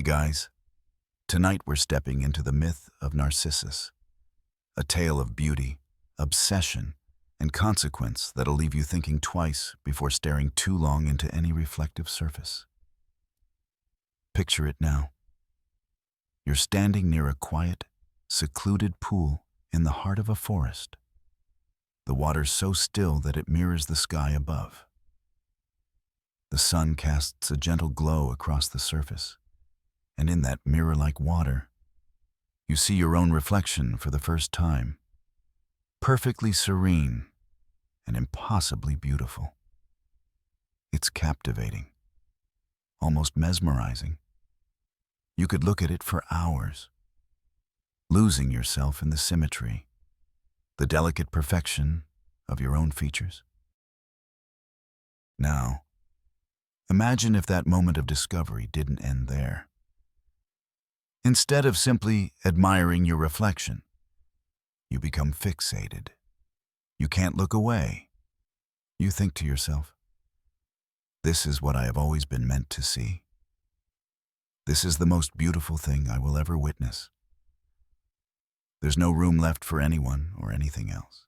Hey guys, tonight we're stepping into the myth of Narcissus, a tale of beauty, obsession, and consequence that'll leave you thinking twice before staring too long into any reflective surface. Picture it now. You're standing near a quiet, secluded pool in the heart of a forest. The water's so still that it mirrors the sky above. The sun casts a gentle glow across the surface, and in that mirror-like water, you see your own reflection for the first time, perfectly serene and impossibly beautiful. It's captivating, almost mesmerizing. You could look at it for hours, losing yourself in the symmetry, the delicate perfection of your own features. Now, imagine if that moment of discovery didn't end there. Instead of simply admiring your reflection, you become fixated. You can't look away. You think to yourself, "This is what I have always been meant to see. This is the most beautiful thing I will ever witness." There's no room left for anyone or anything else.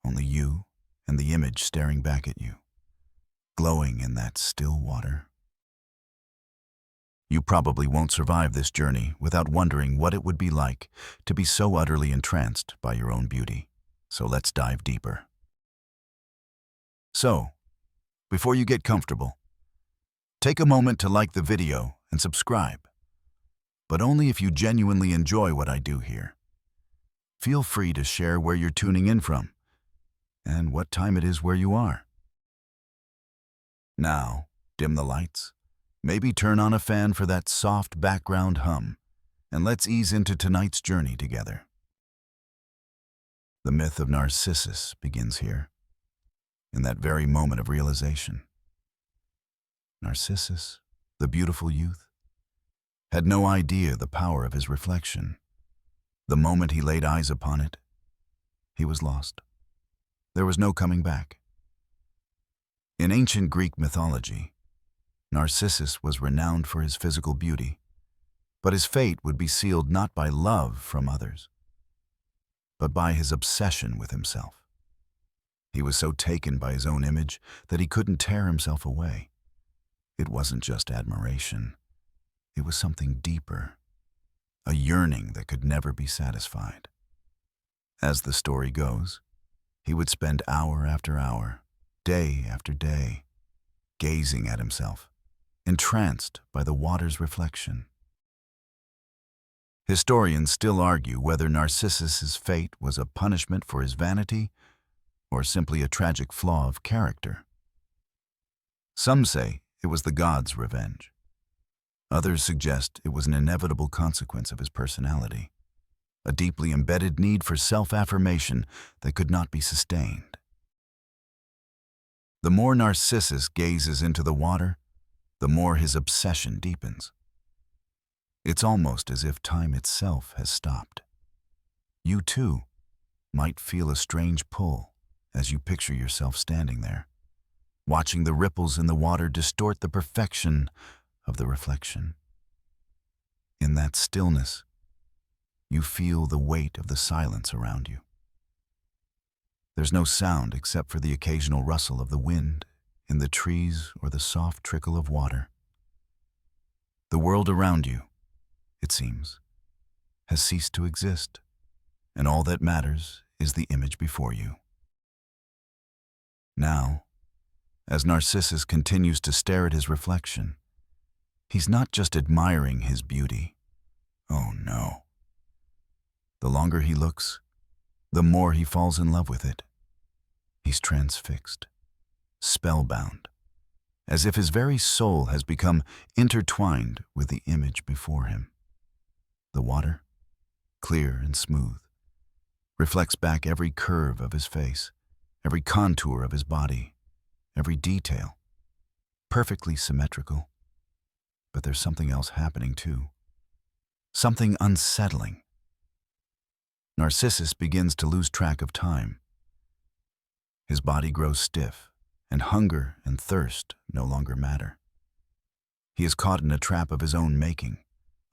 Only you and the image staring back at you, glowing in that still water. You probably won't survive this journey without wondering what it would be like to be so utterly entranced by your own beauty. So let's dive deeper. So, before you get comfortable, take a moment to like the video and subscribe, but only if you genuinely enjoy what I do here. Feel free to share where you're tuning in from and what time it is where you are. Now, dim the lights. Maybe turn on a fan for that soft background hum, and let's ease into tonight's journey together. The myth of Narcissus begins here, in that very moment of realization. Narcissus, the beautiful youth, had no idea the power of his reflection. The moment he laid eyes upon it, he was lost. There was no coming back. In ancient Greek mythology, Narcissus was renowned for his physical beauty, but his fate would be sealed not by love from others, but by his obsession with himself. He was so taken by his own image that he couldn't tear himself away. It wasn't just admiration. It was something deeper, a yearning that could never be satisfied. As the story goes, he would spend hour after hour, day after day, gazing at himself, entranced by the water's reflection. Historians still argue whether Narcissus's fate was a punishment for his vanity or simply a tragic flaw of character. Some say it was the gods' revenge. Others suggest it was an inevitable consequence of his personality, a deeply embedded need for self-affirmation that could not be sustained. The more Narcissus gazes into the water, the more his obsession deepens. It's almost as if time itself has stopped. You too might feel a strange pull as you picture yourself standing there, watching the ripples in the water distort the perfection of the reflection. In that stillness, you feel the weight of the silence around you. There's no sound except for the occasional rustle of the wind in the trees or the soft trickle of water. The world around you, it seems, has ceased to exist, and all that matters is the image before you. Now, as Narcissus continues to stare at his reflection, he's not just admiring his beauty. Oh no. The longer he looks, the more he falls in love with it. He's transfixed, spellbound, as if his very soul has become intertwined with the image before him. The water, clear and smooth, reflects back every curve of his face, every contour of his body, every detail, perfectly symmetrical. But there's something else happening too, something unsettling. Narcissus begins to lose track of time. His body grows stiff, and hunger and thirst no longer matter. He is caught in a trap of his own making,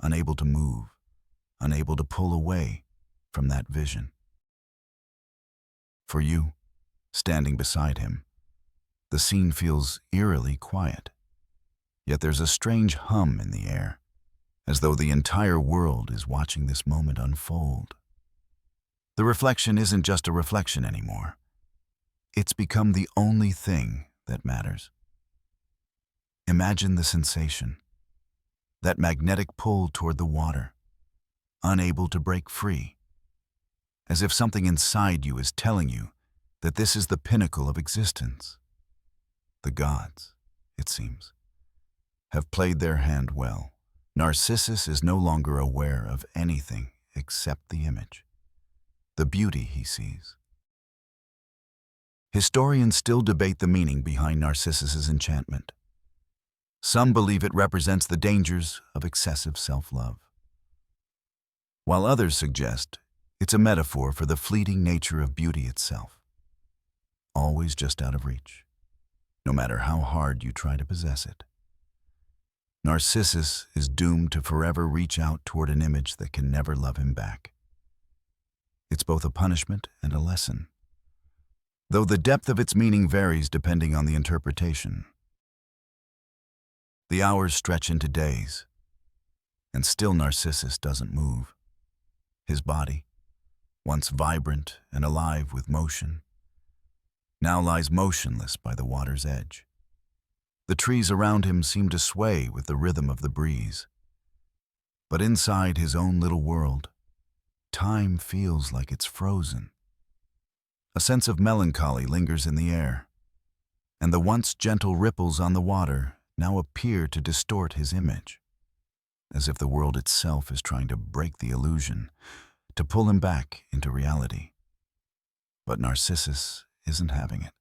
unable to move, unable to pull away from that vision. For you, standing beside him, the scene feels eerily quiet. Yet there's a strange hum in the air, as though the entire world is watching this moment unfold. The reflection isn't just a reflection anymore. It's become the only thing that matters. Imagine the sensation, that magnetic pull toward the water, unable to break free, as if something inside you is telling you that this is the pinnacle of existence. The gods, it seems, have played their hand well. Narcissus is no longer aware of anything except the image, the beauty he sees. Historians still debate the meaning behind Narcissus's enchantment. Some believe it represents the dangers of excessive self-love, while others suggest it's a metaphor for the fleeting nature of beauty itself, always just out of reach, no matter how hard you try to possess it. Narcissus is doomed to forever reach out toward an image that can never love him back. It's both a punishment and a lesson, though the depth of its meaning varies depending on the interpretation. The hours stretch into days, and still Narcissus doesn't move. His body, once vibrant and alive with motion, now lies motionless by the water's edge. The trees around him seem to sway with the rhythm of the breeze. But inside his own little world, time feels like it's frozen. A sense of melancholy lingers in the air, and the once gentle ripples on the water now appear to distort his image, as if the world itself is trying to break the illusion, to pull him back into reality. But Narcissus isn't having it.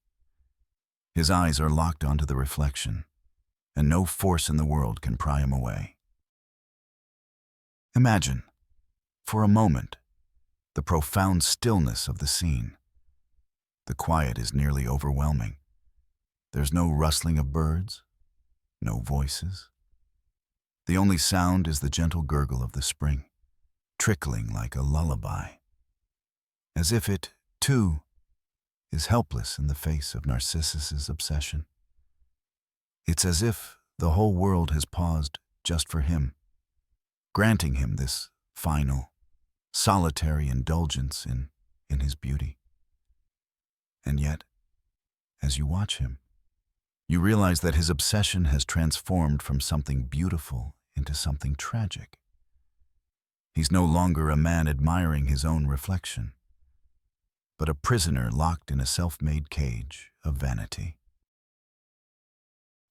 His eyes are locked onto the reflection, and no force in the world can pry him away. Imagine, for a moment, the profound stillness of the scene. The quiet is nearly overwhelming. There's no rustling of birds, no voices. The only sound is the gentle gurgle of the spring, trickling like a lullaby, as if it, too, is helpless in the face of Narcissus's obsession. It's as if the whole world has paused just for him, granting him this final, solitary indulgence in his beauty. And yet, as you watch him, you realize that his obsession has transformed from something beautiful into something tragic. He's no longer a man admiring his own reflection, but a prisoner locked in a self-made cage of vanity.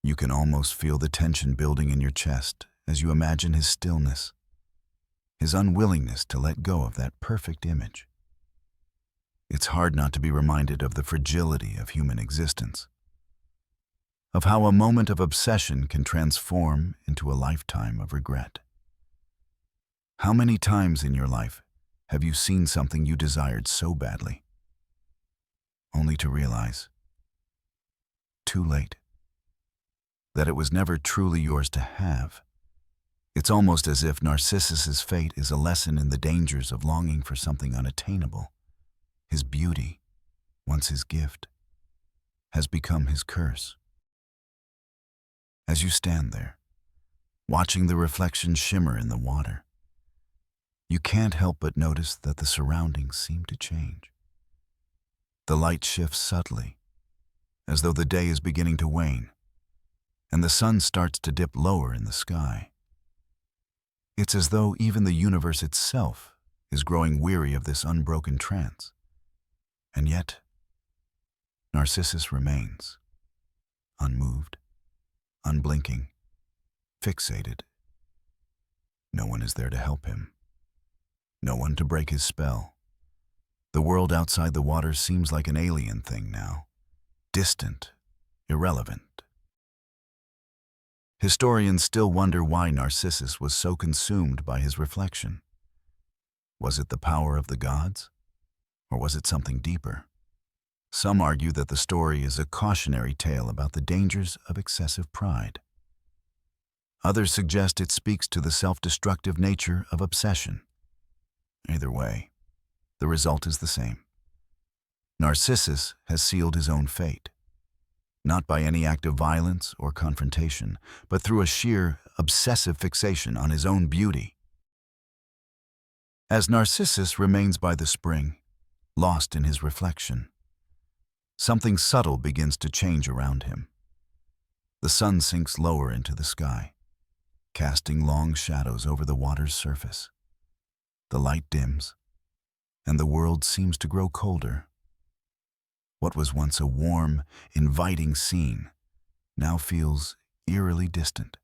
You can almost feel the tension building in your chest as you imagine his stillness, his unwillingness to let go of that perfect image. It's hard not to be reminded of the fragility of human existence, of how a moment of obsession can transform into a lifetime of regret. How many times in your life have you seen something you desired so badly, only to realize, too late, that it was never truly yours to have? It's almost as if Narcissus's fate is a lesson in the dangers of longing for something unattainable. His beauty, once his gift, has become his curse. As you stand there, watching the reflection shimmer in the water, you can't help but notice that the surroundings seem to change. The light shifts subtly, as though the day is beginning to wane, and the sun starts to dip lower in the sky. It's as though even the universe itself is growing weary of this unbroken trance. And yet, Narcissus remains, unmoved, unblinking, fixated. No one is there to help him. No one to break his spell. The world outside the water seems like an alien thing now, distant, irrelevant. Historians still wonder why Narcissus was so consumed by his reflection. Was it the power of the gods? Or was it something deeper? Some argue that the story is a cautionary tale about the dangers of excessive pride. Others suggest it speaks to the self-destructive nature of obsession. Either way, the result is the same. Narcissus has sealed his own fate, not by any act of violence or confrontation, but through a sheer, obsessive fixation on his own beauty. As Narcissus remains by the spring, lost in his reflection, something subtle begins to change around him. The sun sinks lower into the sky, casting long shadows over the water's surface. The light dims, and the world seems to grow colder. What was once a warm, inviting scene now feels eerily distant,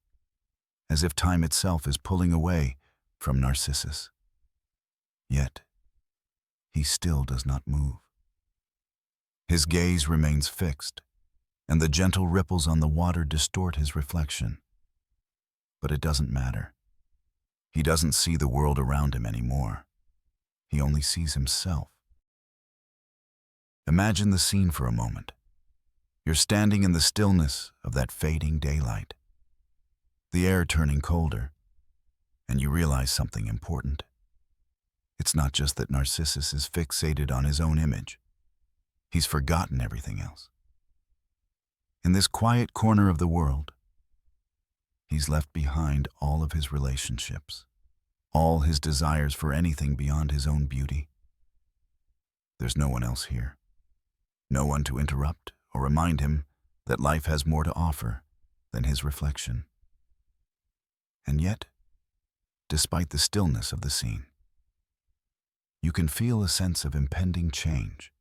as if time itself is pulling away from Narcissus. Yet, he still does not move. His gaze remains fixed, and the gentle ripples on the water distort his reflection. But it doesn't matter. He doesn't see the world around him anymore. He only sees himself. Imagine the scene for a moment. You're standing in the stillness of that fading daylight, the air turning colder, and you realize something important. It's not just that Narcissus is fixated on his own image. He's forgotten everything else. In this quiet corner of the world, he's left behind all of his relationships, all his desires for anything beyond his own beauty. There's no one else here, no one to interrupt or remind him that life has more to offer than his reflection. And yet, despite the stillness of the scene, you can feel a sense of impending change,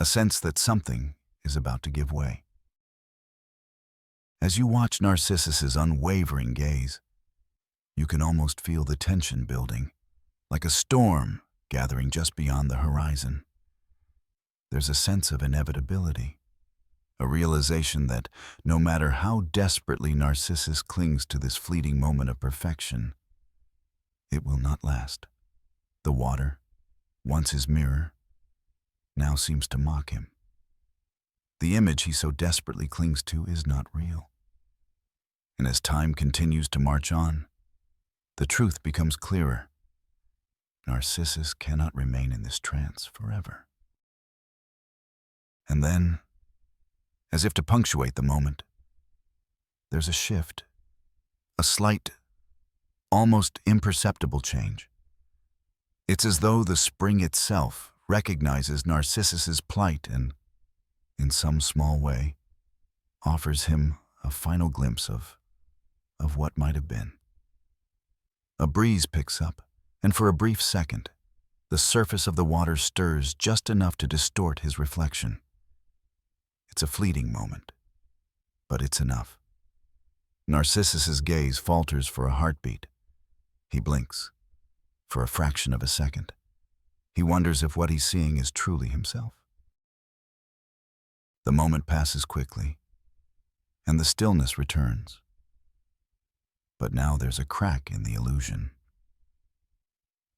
a sense that something is about to give way. As you watch Narcissus's unwavering gaze, you can almost feel the tension building, like a storm gathering just beyond the horizon. There's a sense of inevitability, a realization that no matter how desperately Narcissus clings to this fleeting moment of perfection, it will not last. The water, once his mirror, now seems to mock him. The image he so desperately clings to is not real. And as time continues to march on, the truth becomes clearer. Narcissus cannot remain in this trance forever. And then, as if to punctuate the moment, there's a shift, a slight, almost imperceptible change. It's as though the spring itself recognizes Narcissus's plight and, in some small way, offers him a final glimpse of what might have been. A breeze picks up, and for a brief second, the surface of the water stirs just enough to distort his reflection. It's a fleeting moment, but it's enough. Narcissus's gaze falters for a heartbeat. He blinks, for a fraction of a second. He wonders if what he's seeing is truly himself. The moment passes quickly, and the stillness returns. But now there's a crack in the illusion.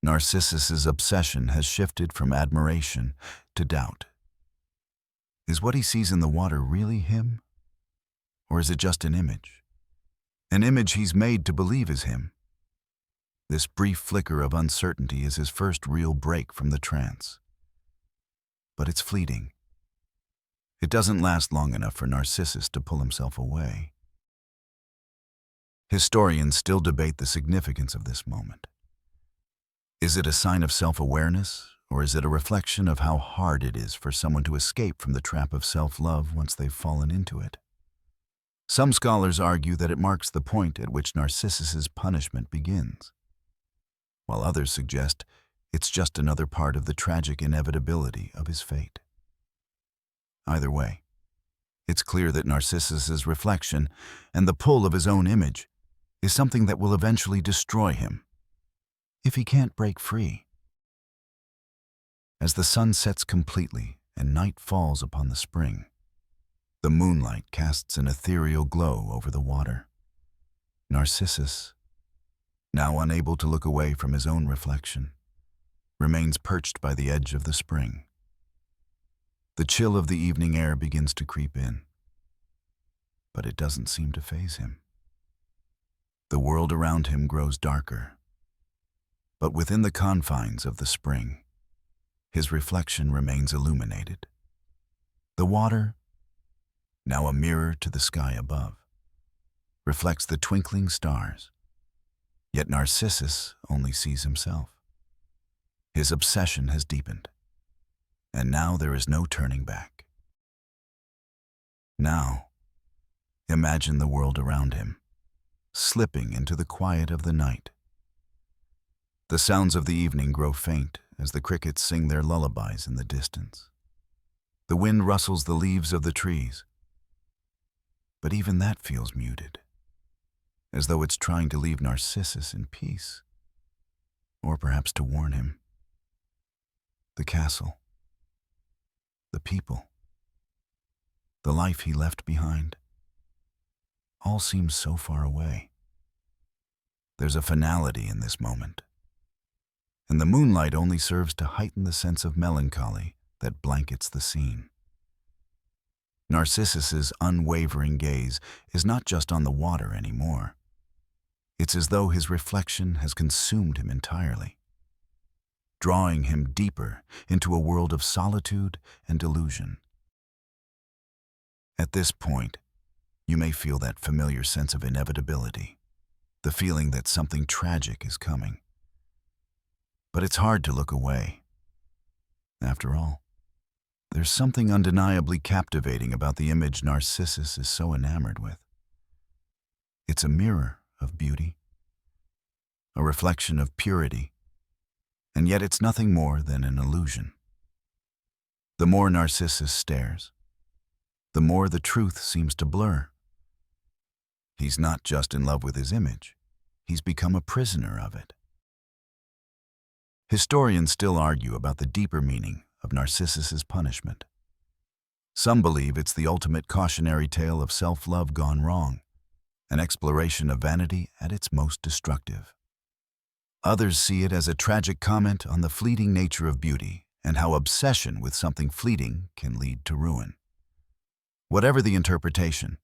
Narcissus's obsession has shifted from admiration to doubt. Is what he sees in the water really him? Or is it just an image? An image he's made to believe is him. This brief flicker of uncertainty is his first real break from the trance. But it's fleeting. It doesn't last long enough for Narcissus to pull himself away. Historians still debate the significance of this moment. Is it a sign of self-awareness, or is it a reflection of how hard it is for someone to escape from the trap of self-love once they've fallen into it? Some scholars argue that it marks the point at which Narcissus's punishment begins, while others suggest it's just another part of the tragic inevitability of his fate. Either way, it's clear that Narcissus's reflection and the pull of his own image is something that will eventually destroy him, if he can't break free. As the sun sets completely and night falls upon the spring, the moonlight casts an ethereal glow over the water. Narcissus, now unable to look away from his own reflection, remains perched by the edge of the spring. The chill of the evening air begins to creep in, but it doesn't seem to faze him. The world around him grows darker, but within the confines of the spring, his reflection remains illuminated. The water, now a mirror to the sky above, reflects the twinkling stars, yet Narcissus only sees himself. His obsession has deepened, and now there is no turning back. Now, imagine the world around him, slipping into the quiet of the night. The sounds of the evening grow faint as the crickets sing their lullabies in the distance. The wind rustles the leaves of the trees, but even that feels muted, as though it's trying to leave Narcissus in peace, or perhaps to warn him. The castle, the people, the life he left behind, all seems so far away. There's a finality in this moment, and the moonlight only serves to heighten the sense of melancholy that blankets the scene. Narcissus's unwavering gaze is not just on the water anymore. It's as though his reflection has consumed him entirely, drawing him deeper into a world of solitude and delusion. At this point, you may feel that familiar sense of inevitability, the feeling that something tragic is coming. But it's hard to look away. After all, there's something undeniably captivating about the image Narcissus is so enamored with. It's a mirror of beauty, a reflection of purity, and yet it's nothing more than an illusion. The more Narcissus stares, the more the truth seems to blur. He's not just in love with his image, he's become a prisoner of it. Historians still argue about the deeper meaning of Narcissus's punishment. Some believe it's the ultimate cautionary tale of self-love gone wrong, an exploration of vanity at its most destructive. Others see it as a tragic comment on the fleeting nature of beauty and how obsession with something fleeting can lead to ruin. Whatever the interpretation,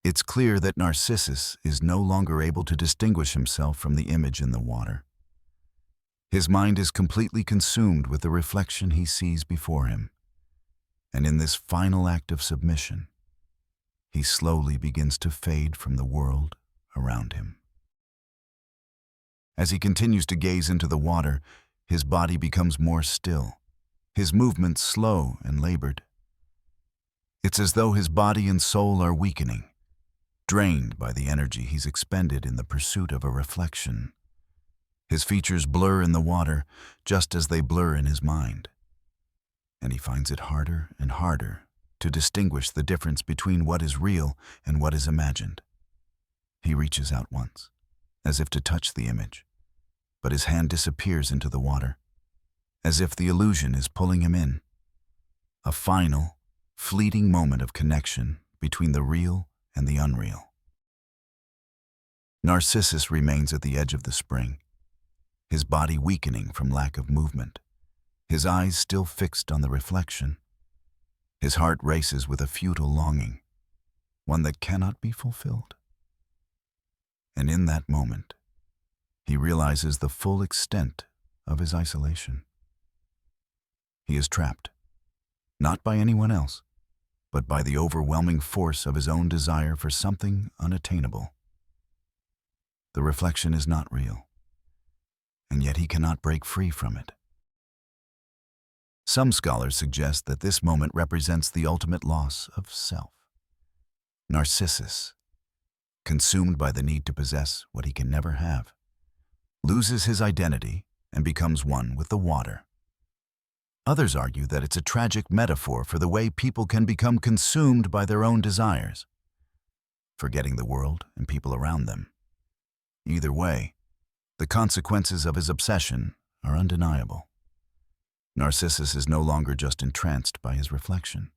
it's clear that Narcissus is no longer able to distinguish himself from the image in the water. His mind is completely consumed with the reflection he sees before him, and in this final act of submission, he slowly begins to fade from the world around him. As he continues to gaze into the water, his body becomes more still, his movements slow and labored. It's as though his body and soul are weakening, drained by the energy he's expended in the pursuit of a reflection. His features blur in the water just as they blur in his mind, and he finds it harder and harder to distinguish the difference between what is real and what is imagined. He reaches out once, as if to touch the image, but his hand disappears into the water, as if the illusion is pulling him in. A final, fleeting moment of connection between the real and the unreal. Narcissus remains at the edge of the spring, his body weakening from lack of movement, his eyes still fixed on the reflection. His heart races with a futile longing, one that cannot be fulfilled. And in that moment, he realizes the full extent of his isolation. He is trapped, not by anyone else, but by the overwhelming force of his own desire for something unattainable. The reflection is not real, and yet he cannot break free from it. Some scholars suggest that this moment represents the ultimate loss of self. Narcissus, consumed by the need to possess what he can never have, loses his identity and becomes one with the water. Others argue that it's a tragic metaphor for the way people can become consumed by their own desires, forgetting the world and people around them. Either way, the consequences of his obsession are undeniable. Narcissus is no longer just entranced by his reflection.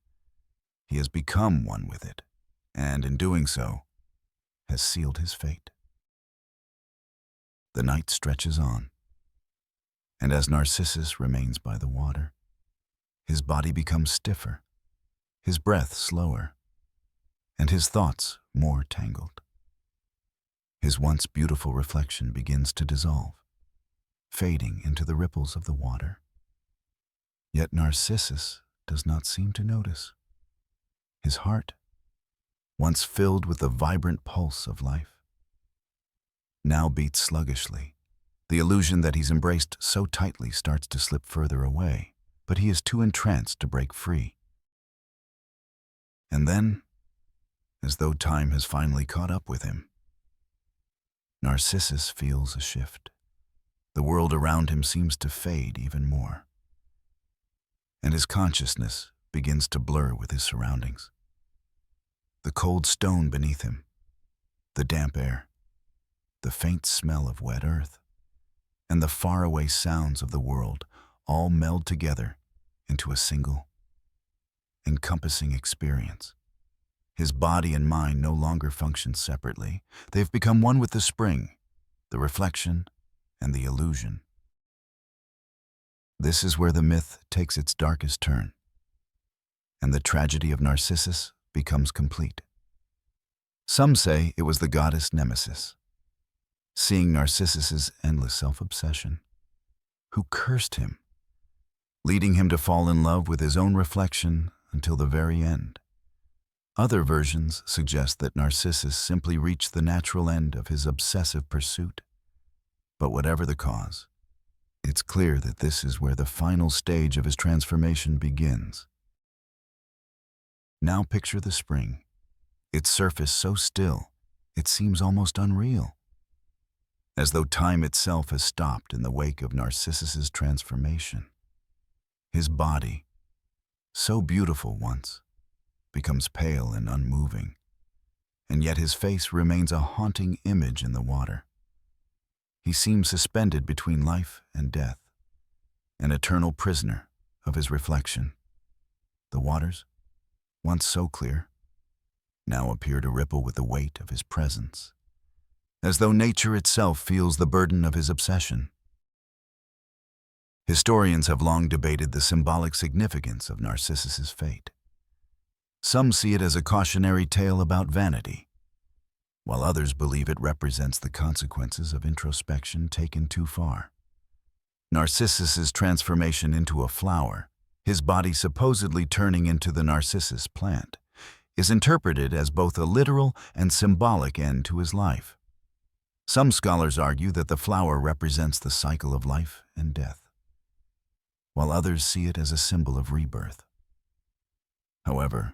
He has become one with it, and in doing so, has sealed his fate. The night stretches on, and as Narcissus remains by the water, his body becomes stiffer, his breath slower, and his thoughts more tangled. His once beautiful reflection begins to dissolve, fading into the ripples of the water. Yet Narcissus does not seem to notice. His heart, once filled with the vibrant pulse of life, now beats sluggishly. The illusion that he's embraced so tightly starts to slip further away, but he is too entranced to break free. And then, as though time has finally caught up with him, Narcissus feels a shift. The world around him seems to fade even more, and his consciousness begins to blur with his surroundings. The cold stone beneath him, the damp air, the faint smell of wet earth, and the faraway sounds of the world all meld together into a single, encompassing experience. His body and mind no longer function separately. They've become one with the spring, the reflection, and the illusion. This is where the myth takes its darkest turn, and the tragedy of Narcissus becomes complete. Some say it was the goddess Nemesis, seeing Narcissus's endless self-obsession, who cursed him, leading him to fall in love with his own reflection until the very end. Other versions suggest that Narcissus simply reached the natural end of his obsessive pursuit. But whatever the cause, it's clear that this is where the final stage of his transformation begins. Now picture the spring, its surface so still, it seems almost unreal, as though time itself has stopped in the wake of Narcissus's transformation. His body, so beautiful once, becomes pale and unmoving, and yet his face remains a haunting image in the water. He seems suspended between life and death, an eternal prisoner of his reflection. The waters, once so clear, now appear to ripple with the weight of his presence, as though nature itself feels the burden of his obsession. Historians have long debated the symbolic significance of Narcissus's fate. Some see it as a cautionary tale about vanity, while others believe it represents the consequences of introspection taken too far. Narcissus's transformation into a flower, his body supposedly turning into the narcissus plant, is interpreted as both a literal and symbolic end to his life. Some scholars argue that the flower represents the cycle of life and death, while others see it as a symbol of rebirth. However,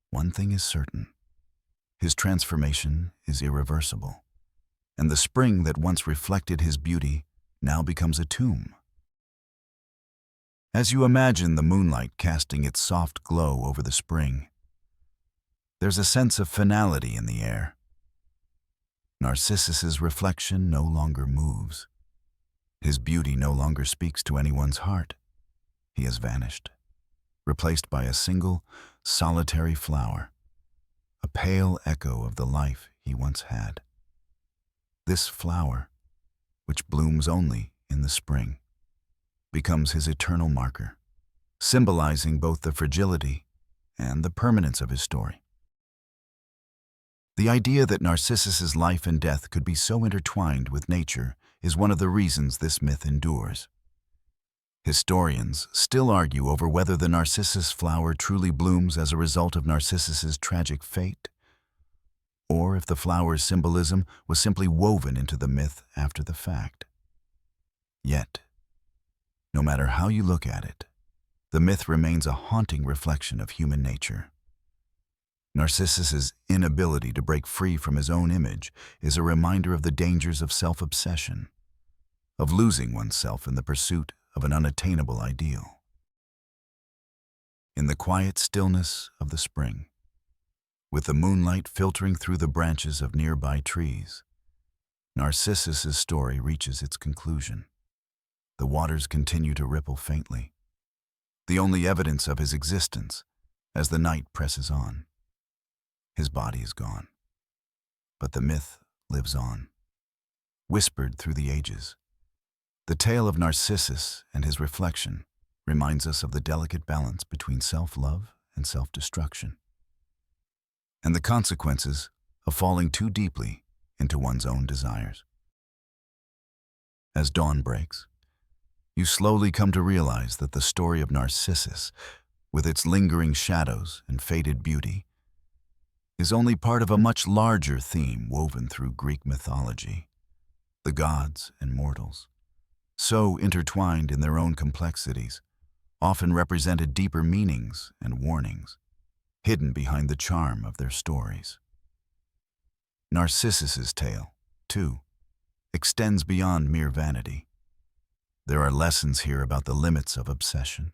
one thing is certain: his transformation is irreversible, and the spring that once reflected his beauty now becomes a tomb. As you imagine the moonlight casting its soft glow over the spring, there's a sense of finality in the air. Narcissus's reflection no longer moves. His beauty no longer speaks to anyone's heart. He has vanished, replaced by a single, solitary flower, a pale echo of the life he once had. This flower, which blooms only in the spring, becomes his eternal marker, symbolizing both the fragility and the permanence of his story. The idea that Narcissus's life and death could be so intertwined with nature is one of the reasons this myth endures. Historians still argue over whether the narcissus flower truly blooms as a result of Narcissus's tragic fate, or if the flower's symbolism was simply woven into the myth after the fact. Yet, no matter how you look at it, the myth remains a haunting reflection of human nature. Narcissus's inability to break free from his own image is a reminder of the dangers of self-obsession, of losing oneself in the pursuit of an unattainable ideal. In the quiet stillness of the spring, with the moonlight filtering through the branches of nearby trees, Narcissus's story reaches its conclusion. The waters continue to ripple faintly, the only evidence of his existence as the night presses on. His body is gone, but the myth lives on, whispered through the ages. The tale of Narcissus and his reflection reminds us of the delicate balance between self-love and self-destruction, and the consequences of falling too deeply into one's own desires. As dawn breaks, you slowly come to realize that the story of Narcissus, with its lingering shadows and faded beauty, is only part of a much larger theme woven through Greek mythology. The gods and mortals, so intertwined in their own complexities, often represented deeper meanings and warnings, hidden behind the charm of their stories. Narcissus's tale, too, extends beyond mere vanity. There are lessons here about the limits of obsession,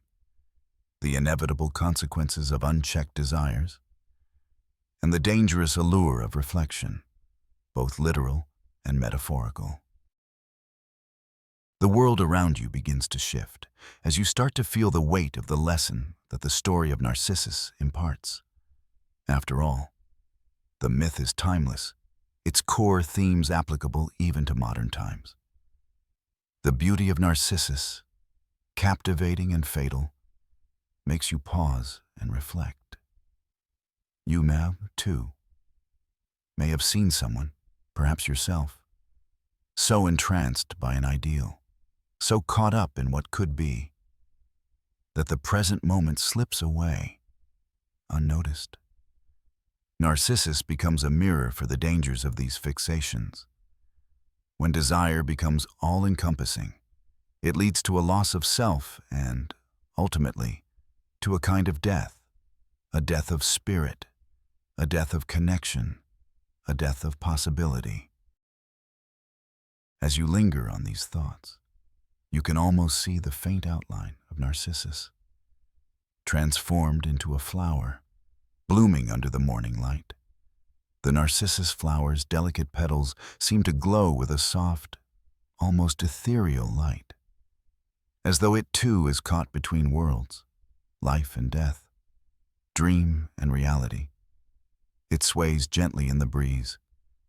the inevitable consequences of unchecked desires, and the dangerous allure of reflection, both literal and metaphorical. The world around you begins to shift as you start to feel the weight of the lesson that the story of Narcissus imparts. After all, the myth is timeless, its core themes applicable even to modern times. The beauty of Narcissus, captivating and fatal, makes you pause and reflect. You, too, may have seen someone, perhaps yourself, so entranced by an ideal, so caught up in what could be, that the present moment slips away, unnoticed. Narcissus becomes a mirror for the dangers of these fixations. When desire becomes all-encompassing, it leads to a loss of self and, ultimately, to a kind of death, a death of spirit, a death of connection, a death of possibility. As you linger on these thoughts, you can almost see the faint outline of Narcissus, transformed into a flower, blooming under the morning light. The Narcissus flower's delicate petals seem to glow with a soft, almost ethereal light, as though it too is caught between worlds, life and death, dream and reality. It sways gently in the breeze,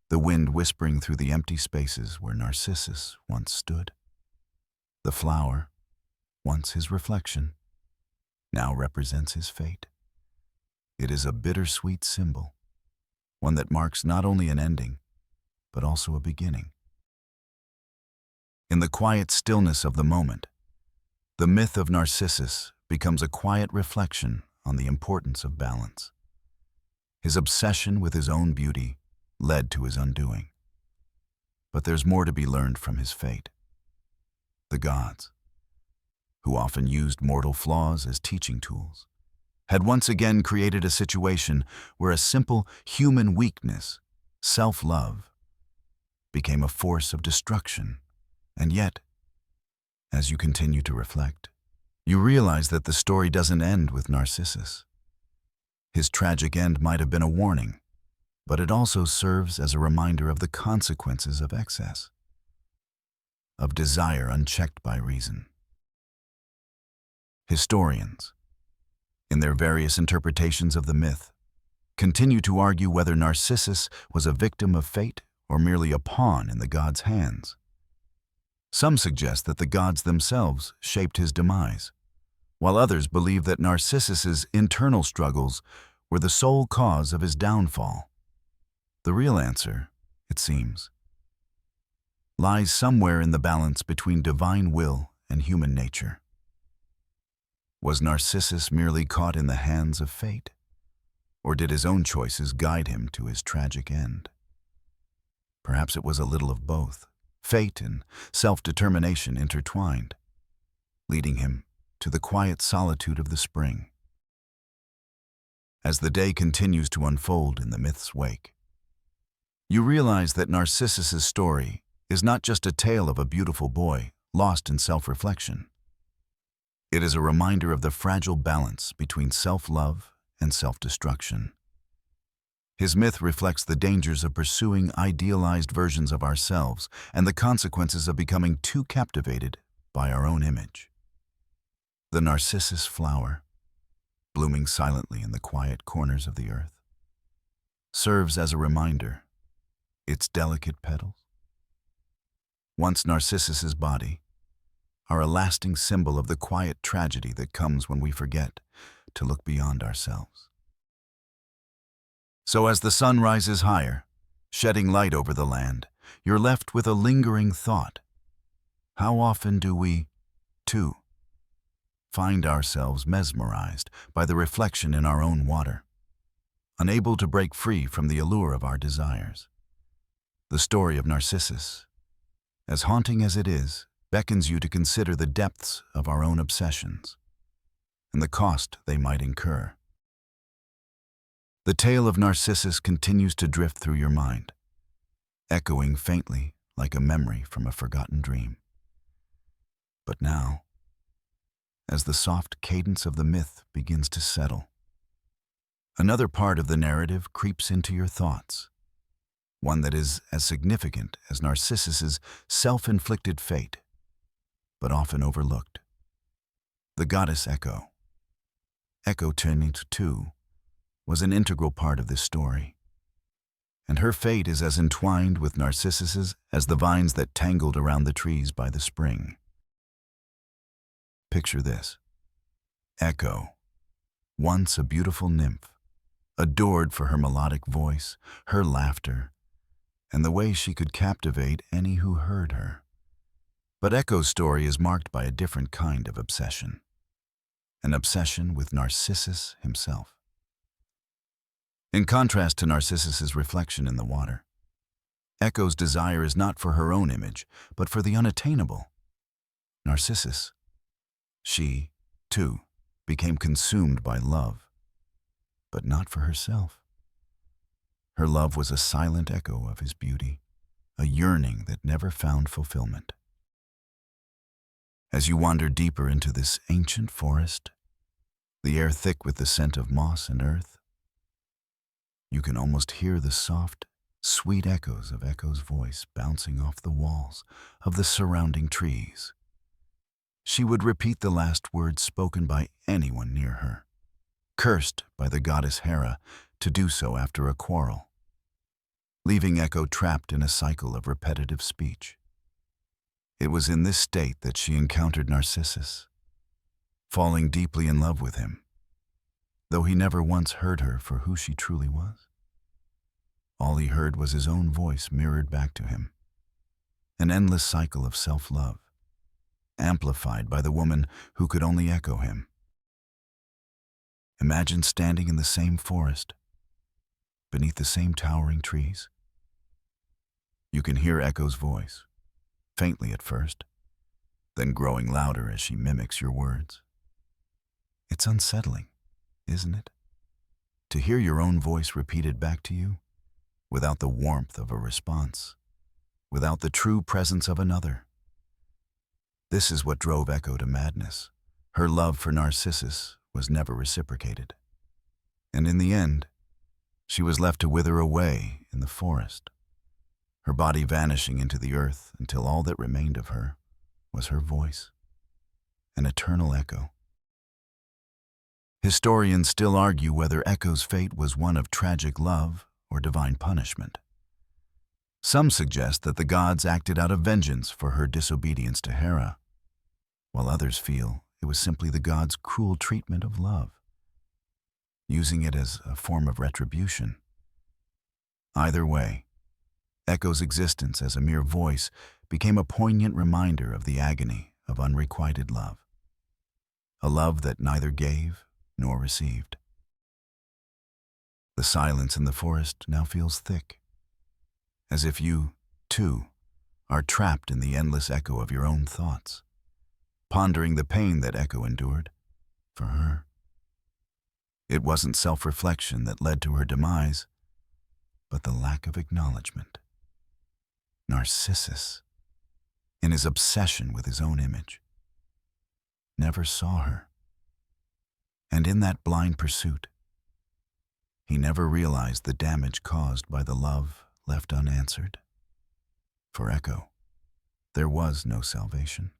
the wind whispering through the empty spaces where Narcissus once stood. The flower, once his reflection, now represents his fate. It is a bittersweet symbol, one that marks not only an ending, but also a beginning. In the quiet stillness of the moment, the myth of Narcissus becomes a quiet reflection on the importance of balance. His obsession with his own beauty led to his undoing. But there's more to be learned from his fate. The gods, who often used mortal flaws as teaching tools, had once again created a situation where a simple human weakness, self-love, became a force of destruction. And yet, as you continue to reflect, you realize that the story doesn't end with Narcissus. His tragic end might have been a warning, but it also serves as a reminder of the consequences of excess, of desire unchecked by reason. Historians, in their various interpretations of the myth, continue to argue whether Narcissus was a victim of fate or merely a pawn in the gods' hands. Some suggest that the gods themselves shaped his demise, while others believe that Narcissus's internal struggles were the sole cause of his downfall. The real answer, it seems, lies somewhere in the balance between divine will and human nature. Was Narcissus merely caught in the hands of fate, or did his own choices guide him to his tragic end? Perhaps it was a little of both, fate and self-determination intertwined, leading him to the quiet solitude of the spring. As the day continues to unfold in the myth's wake, you realize that Narcissus's story is not just a tale of a beautiful boy lost in self-reflection. It is a reminder of the fragile balance between self-love and self-destruction. His myth reflects the dangers of pursuing idealized versions of ourselves and the consequences of becoming too captivated by our own image. The Narcissus flower, blooming silently in the quiet corners of the earth, serves as a reminder. Its delicate petals, once Narcissus's body, are a lasting symbol of the quiet tragedy that comes when we forget to look beyond ourselves. So as the sun rises higher, Shedding light over the land, you're left with a lingering thought. How often do we, too, find ourselves mesmerized by the reflection in our own water, unable to break free from the allure of our desires? The story of Narcissus, as haunting as it is, beckons you to consider the depths of our own obsessions and the cost they might incur. The tale of Narcissus continues to drift through your mind, echoing faintly like a memory from a forgotten dream. But now, as the soft cadence of the myth begins to settle, another part of the narrative creeps into your thoughts, one that is as significant as Narcissus's self-inflicted fate, but often overlooked. The goddess Echo. Echo too was an integral part of this story, and her fate is as entwined with Narcissus's as the vines that tangled around the trees by the spring. Picture this. Echo, once a beautiful nymph, adored for her melodic voice, her laughter, and the way she could captivate any who heard her. But Echo's story is marked by a different kind of obsession, an obsession with Narcissus himself. In contrast to Narcissus's reflection in the water, Echo's desire is not for her own image, but for the unattainable. Narcissus. She, too, became consumed by love, but not for herself. Her love was a silent echo of his beauty, a yearning that never found fulfillment. As you wander deeper into this ancient forest, the air thick with the scent of moss and earth, you can almost hear the soft, sweet echoes of Echo's voice bouncing off the walls of the surrounding trees. She would repeat the last words spoken by anyone near her, cursed by the goddess Hera to do so after a quarrel, leaving Echo trapped in a cycle of repetitive speech. It was in this state that she encountered Narcissus, falling deeply in love with him, though he never once heard her for who she truly was. All he heard was his own voice mirrored back to him, an endless cycle of self-love, amplified by the woman who could only echo him. Imagine standing in the same forest, beneath the same towering trees. You can hear Echo's voice, faintly at first, then growing louder as she mimics your words. It's unsettling, isn't it? To hear your own voice repeated back to you, without the warmth of a response, without the true presence of another. This is what drove Echo to madness. Her love for Narcissus was never reciprocated. And in the end, she was left to wither away in the forest, her body vanishing into the earth until all that remained of her was her voice, an eternal echo. Historians still argue whether Echo's fate was one of tragic love or divine punishment. Some suggest that the gods acted out of vengeance for her disobedience to Hera, while others feel it was simply the gods' cruel treatment of love, using it as a form of retribution. Either way, Echo's existence as a mere voice became a poignant reminder of the agony of unrequited love, a love that neither gave nor received. The silence in the forest now feels thick, as if you, too, are trapped in the endless echo of your own thoughts, pondering the pain that Echo endured for her. It wasn't self-reflection that led to her demise, but the lack of acknowledgement. Narcissus, in his obsession with his own image, never saw her. And in that blind pursuit, he never realized the damage caused by the love left unanswered. For Echo, there was no salvation.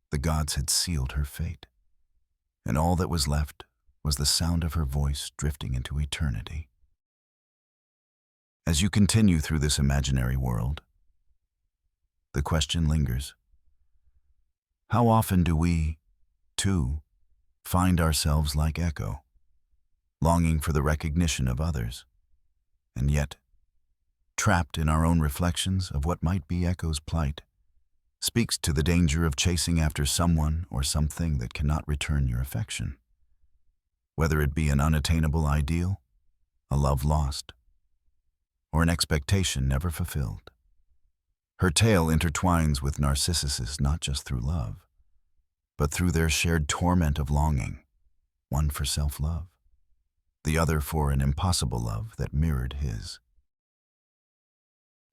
The gods had sealed her fate, and all that was left was the sound of her voice drifting into eternity. As you continue through this imaginary world, the question lingers. How often do we, too, find ourselves like Echo, longing for the recognition of others, and yet trapped in our own reflections of what might be Echo's plight, speaks to the danger of chasing after someone or something that cannot return your affection. Whether it be an unattainable ideal, a love lost, or an expectation never fulfilled. Her tale intertwines with Narcissus's not just through love, but through their shared torment of longing, one for self-love, the other for an impossible love that mirrored his.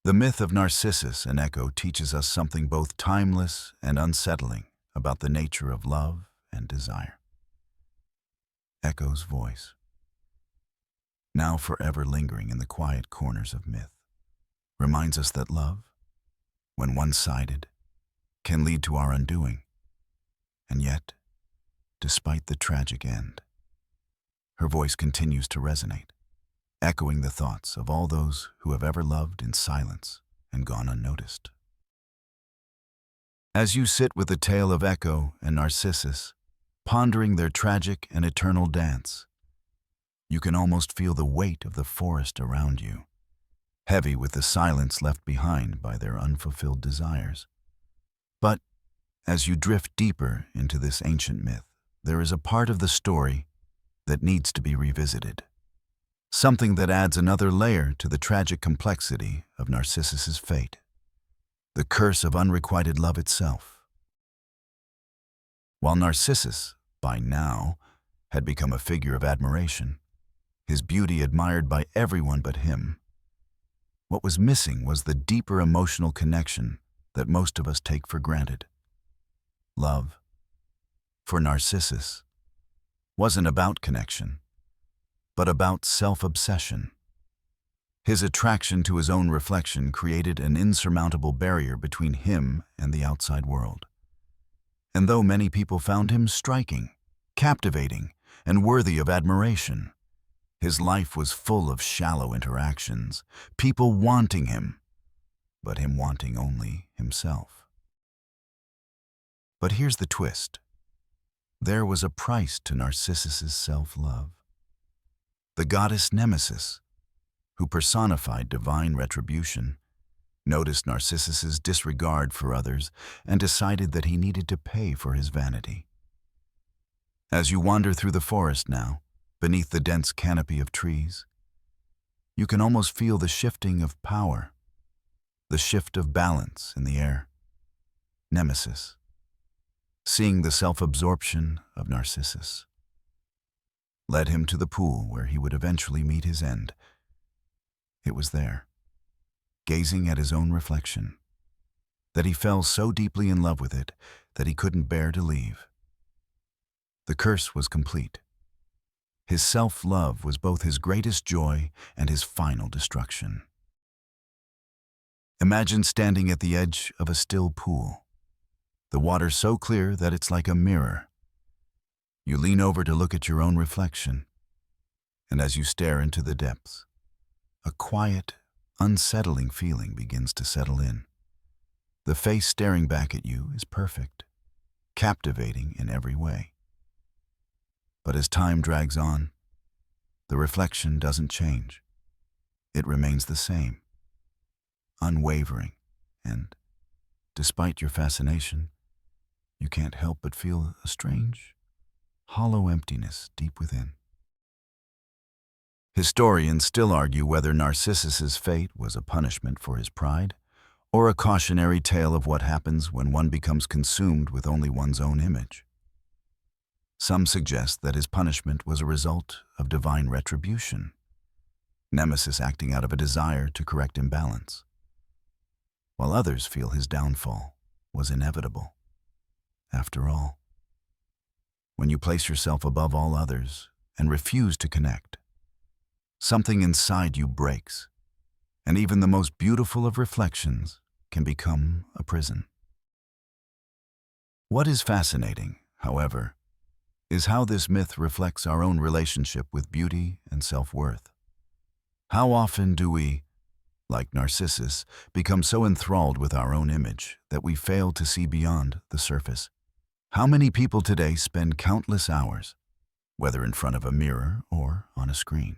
The myth of Narcissus and Echo teaches us something both timeless and unsettling about the nature of love and desire. Echo's voice, now forever lingering in the quiet corners of myth, reminds us that love, when one-sided, can lead to our undoing. And yet, despite the tragic end, her voice continues to resonate, echoing the thoughts of all those who have ever loved in silence and gone unnoticed. As you sit with the tale of Echo and Narcissus, pondering their tragic and eternal dance, you can almost feel the weight of the forest around you, heavy with the silence left behind by their unfulfilled desires. But as you drift deeper into this ancient myth, there is a part of the story that needs to be revisited. Something that adds another layer to the tragic complexity of Narcissus's fate. The curse of unrequited love itself. While Narcissus, by now, had become a figure of admiration, his beauty admired by everyone but him, what was missing was the deeper emotional connection that most of us take for granted. Love, for Narcissus, wasn't about connection, but about self-obsession. His attraction to his own reflection created an insurmountable barrier between him and the outside world. And though many people found him striking, captivating, and worthy of admiration, his life was full of shallow interactions, people wanting him, but him wanting only himself. But here's the twist. There was a price to Narcissus's self-love. The goddess Nemesis, who personified divine retribution, noticed Narcissus's disregard for others and decided that he needed to pay for his vanity. As you wander through the forest now, beneath the dense canopy of trees, you can almost feel the shifting of power, the shift of balance in the air. Nemesis, seeing the self-absorption of Narcissus, led him to the pool where he would eventually meet his end. It was there, gazing at his own reflection, that he fell so deeply in love with it that he couldn't bear to leave. The curse was complete. His self-love was both his greatest joy and his final destruction. Imagine standing at the edge of a still pool, the water so clear that it's like a mirror. You lean over to look at your own reflection, and as you stare into the depths, a quiet, unsettling feeling begins to settle in. The face staring back at you is perfect, captivating in every way. But as time drags on, the reflection doesn't change. It remains the same, unwavering, and, despite your fascination, you can't help but feel a strange, hollow emptiness deep within. Historians still argue whether Narcissus's fate was a punishment for his pride or a cautionary tale of what happens when one becomes consumed with only one's own image. Some suggest that his punishment was a result of divine retribution, Nemesis acting out of a desire to correct imbalance, while others feel his downfall was inevitable. After all, when you place yourself above all others and refuse to connect, something inside you breaks, and even the most beautiful of reflections can become a prison. What is fascinating, however, is how this myth reflects our own relationship with beauty and self-worth. How often do we, like Narcissus, become so enthralled with our own image that we fail to see beyond the surface? How many people today spend countless hours, whether in front of a mirror or on a screen,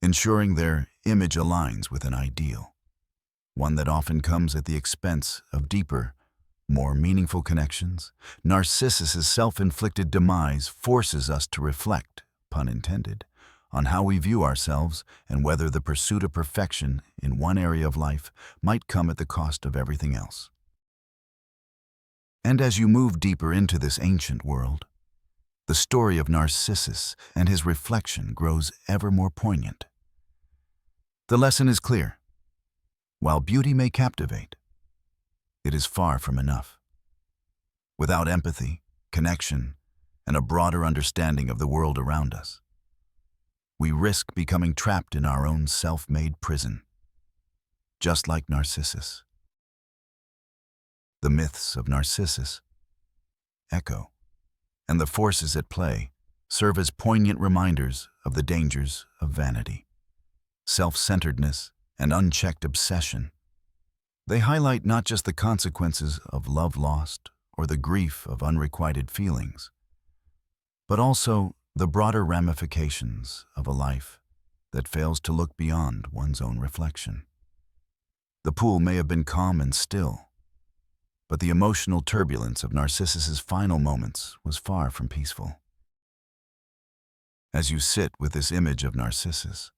ensuring their image aligns with an ideal, one that often comes at the expense of deeper, more meaningful connections. Narcissus's self-inflicted demise forces us to reflect, pun intended, on how we view ourselves and whether the pursuit of perfection in one area of life might come at the cost of everything else. And as you move deeper into this ancient world, the story of Narcissus and his reflection grows ever more poignant. The lesson is clear. While beauty may captivate, it is far from enough. Without empathy, connection, and a broader understanding of the world around us, we risk becoming trapped in our own self-made prison, just like Narcissus. The myths of Narcissus, Echo, and the forces at play serve as poignant reminders of the dangers of vanity, self-centeredness, and unchecked obsession. They highlight not just the consequences of love lost or the grief of unrequited feelings, but also the broader ramifications of a life that fails to look beyond one's own reflection. The pool may have been calm and still, but the emotional turbulence of Narcissus's final moments was far from peaceful. As you sit with this image of Narcissus,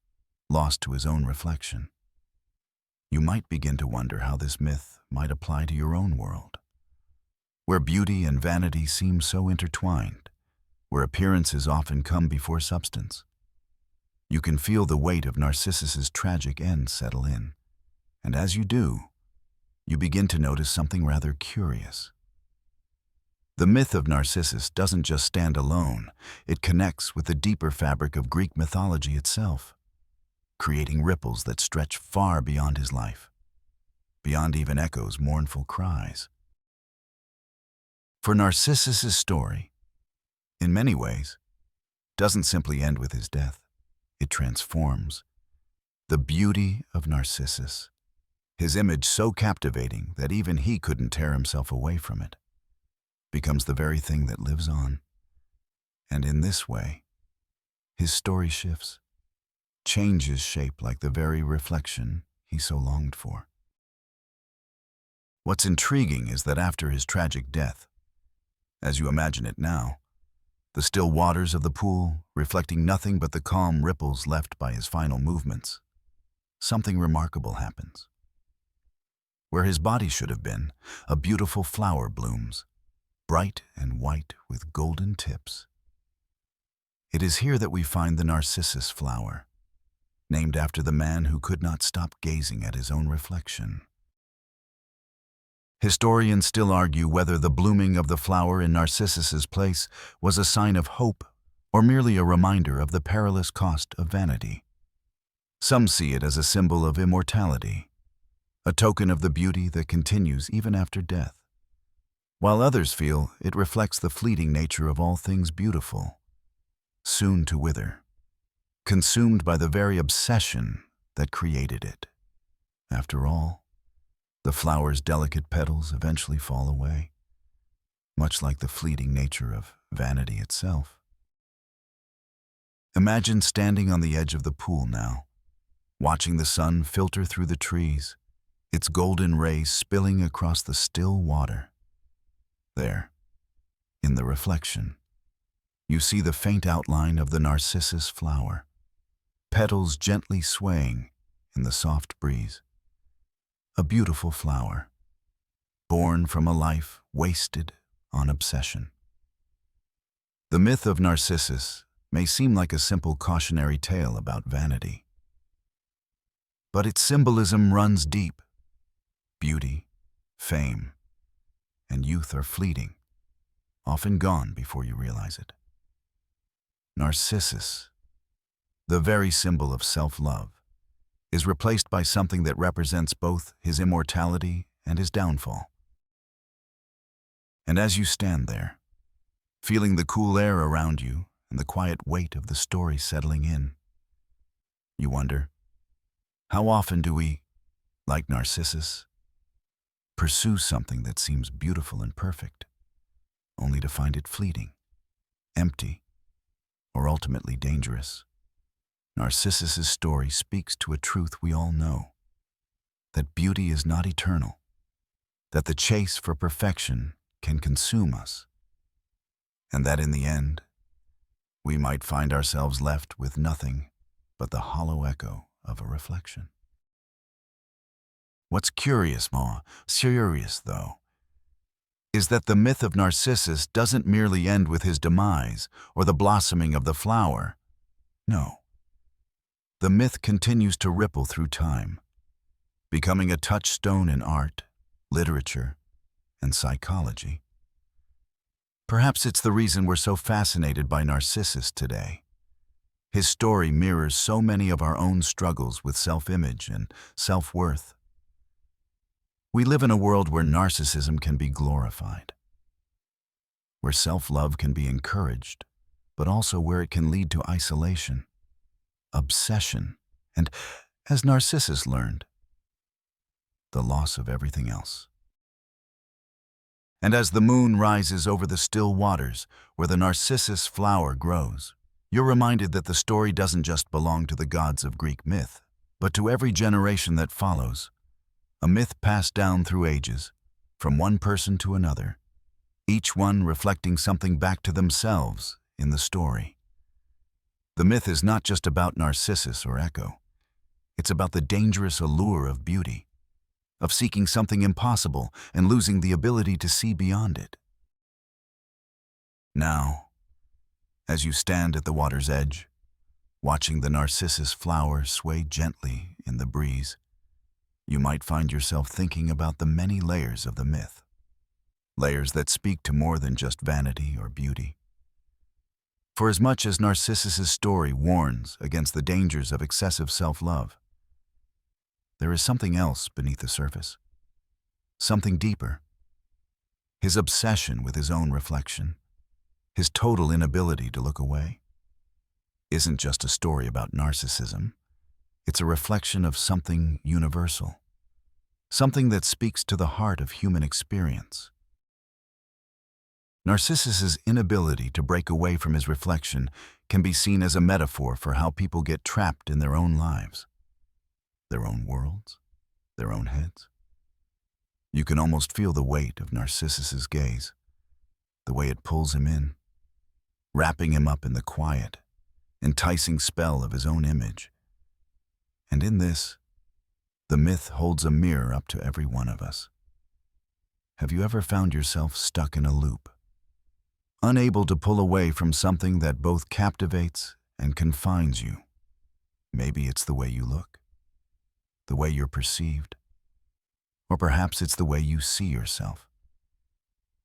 lost to his own reflection, you might begin to wonder how this myth might apply to your own world, where beauty and vanity seem so intertwined, where appearances often come before substance. You can feel the weight of Narcissus's tragic end settle in, and as you do, you begin to notice something rather curious. The myth of Narcissus doesn't just stand alone, it connects with the deeper fabric of Greek mythology itself, creating ripples that stretch far beyond his life, beyond even Echo's mournful cries. For Narcissus's story, in many ways, doesn't simply end with his death. It transforms. The beauty of Narcissus, his image so captivating that even he couldn't tear himself away from it, becomes the very thing that lives on. And in this way, his story shifts, changes shape like the very reflection he so longed for. What's intriguing is that after his tragic death, as you imagine it now, the still waters of the pool reflecting nothing but the calm ripples left by his final movements, something remarkable happens. Where his body should have been, a beautiful flower blooms, bright and white with golden tips. It is here that we find the Narcissus flower, named after the man who could not stop gazing at his own reflection. Historians still argue whether the blooming of the flower in Narcissus's place was a sign of hope or merely a reminder of the perilous cost of vanity. Some see it as a symbol of immortality, a token of the beauty that continues even after death, while others feel it reflects the fleeting nature of all things beautiful, soon to wither, consumed by the very obsession that created it. After all, the flower's delicate petals eventually fall away, much like the fleeting nature of vanity itself. Imagine standing on the edge of the pool now, watching the sun filter through the trees, its golden rays spilling across the still water. There, in the reflection, you see the faint outline of the Narcissus flower, petals gently swaying in the soft breeze. A beautiful flower, born from a life wasted on obsession. The myth of Narcissus may seem like a simple cautionary tale about vanity, but its symbolism runs deep. Beauty, fame, and youth are fleeting, often gone before you realize it. Narcissus, the very symbol of self-love, is replaced by something that represents both his immortality and his downfall. And as you stand there, feeling the cool air around you and the quiet weight of the story settling in, you wonder, how often do we, like Narcissus, pursue something that seems beautiful and perfect, only to find it fleeting, empty, or ultimately dangerous? Narcissus's story speaks to a truth we all know, that beauty is not eternal, that the chase for perfection can consume us, and that in the end, we might find ourselves left with nothing but the hollow echo of a reflection. What's serious though, is that the myth of Narcissus doesn't merely end with his demise or the blossoming of the flower. No. The myth continues to ripple through time, becoming a touchstone in art, literature, and psychology. Perhaps it's the reason we're so fascinated by Narcissus today. His story mirrors so many of our own struggles with self-image and self-worth. We live in a world where narcissism can be glorified, where self-love can be encouraged, but also where it can lead to isolation, obsession, and, as Narcissus learned, the loss of everything else. And as the moon rises over the still waters where the narcissus flower grows, you're reminded that the story doesn't just belong to the gods of Greek myth, but to every generation that follows, a myth passed down through ages, from one person to another, each one reflecting something back to themselves in the story. The myth is not just about Narcissus or Echo. It's about the dangerous allure of beauty, of seeking something impossible and losing the ability to see beyond it. Now, as you stand at the water's edge, watching the narcissus flower sway gently in the breeze, you might find yourself thinking about the many layers of the myth, layers that speak to more than just vanity or beauty. For as much as Narcissus's story warns against the dangers of excessive self-love, there is something else beneath the surface, something deeper. His obsession with his own reflection, his total inability to look away, isn't just a story about narcissism. It's a reflection of something universal, something that speaks to the heart of human experience. Narcissus's inability to break away from his reflection can be seen as a metaphor for how people get trapped in their own lives, their own worlds, their own heads. You can almost feel the weight of Narcissus's gaze, the way it pulls him in, wrapping him up in the quiet, enticing spell of his own image. And in this, the myth holds a mirror up to every one of us. Have you ever found yourself stuck in a loop, unable to pull away from something that both captivates and confines you? Maybe it's the way you look, the way you're perceived, or perhaps it's the way you see yourself.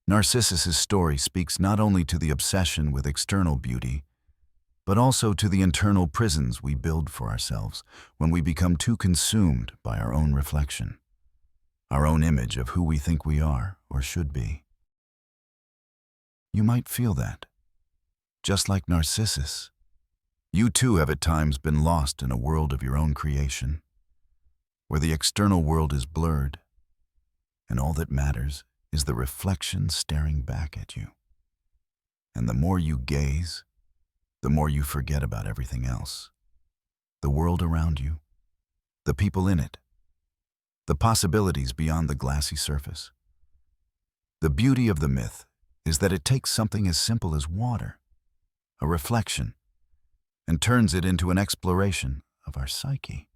Narcissus's story speaks not only to the obsession with external beauty, but also to the internal prisons we build for ourselves when we become too consumed by our own reflection, our own image of who we think we are or should be. You might feel that, just like Narcissus. You too have at times been lost in a world of your own creation, where the external world is blurred, and all that matters is the reflection staring back at you. And the more you gaze, the more you forget about everything else. The world around you, the people in it, the possibilities beyond the glassy surface. The beauty of the myth is that it takes something as simple as water, a reflection, and turns it into an exploration of our psyche.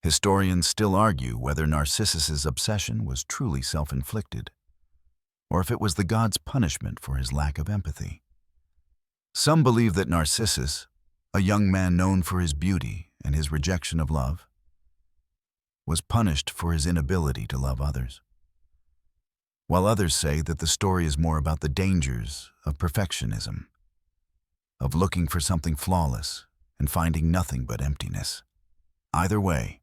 Historians still argue whether Narcissus's obsession was truly self-inflicted, or if it was the god's punishment for his lack of empathy. Some believe that Narcissus, a young man known for his beauty and his rejection of love, was punished for his inability to love others, while others say that the story is more about the dangers of perfectionism, of looking for something flawless and finding nothing but emptiness. Either way,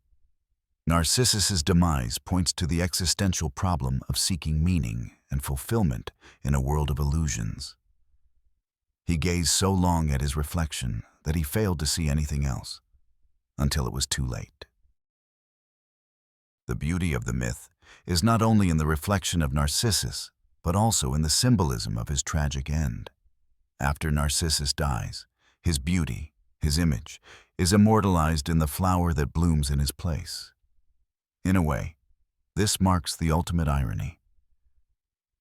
Narcissus's demise points to the existential problem of seeking meaning and fulfillment in a world of illusions. He gazed so long at his reflection that he failed to see anything else, until it was too late. The beauty of the myth is not only in the reflection of Narcissus, but also in the symbolism of his tragic end. After Narcissus dies, his beauty, His image is immortalized in the flower that blooms in his place. In a way, this marks the ultimate irony.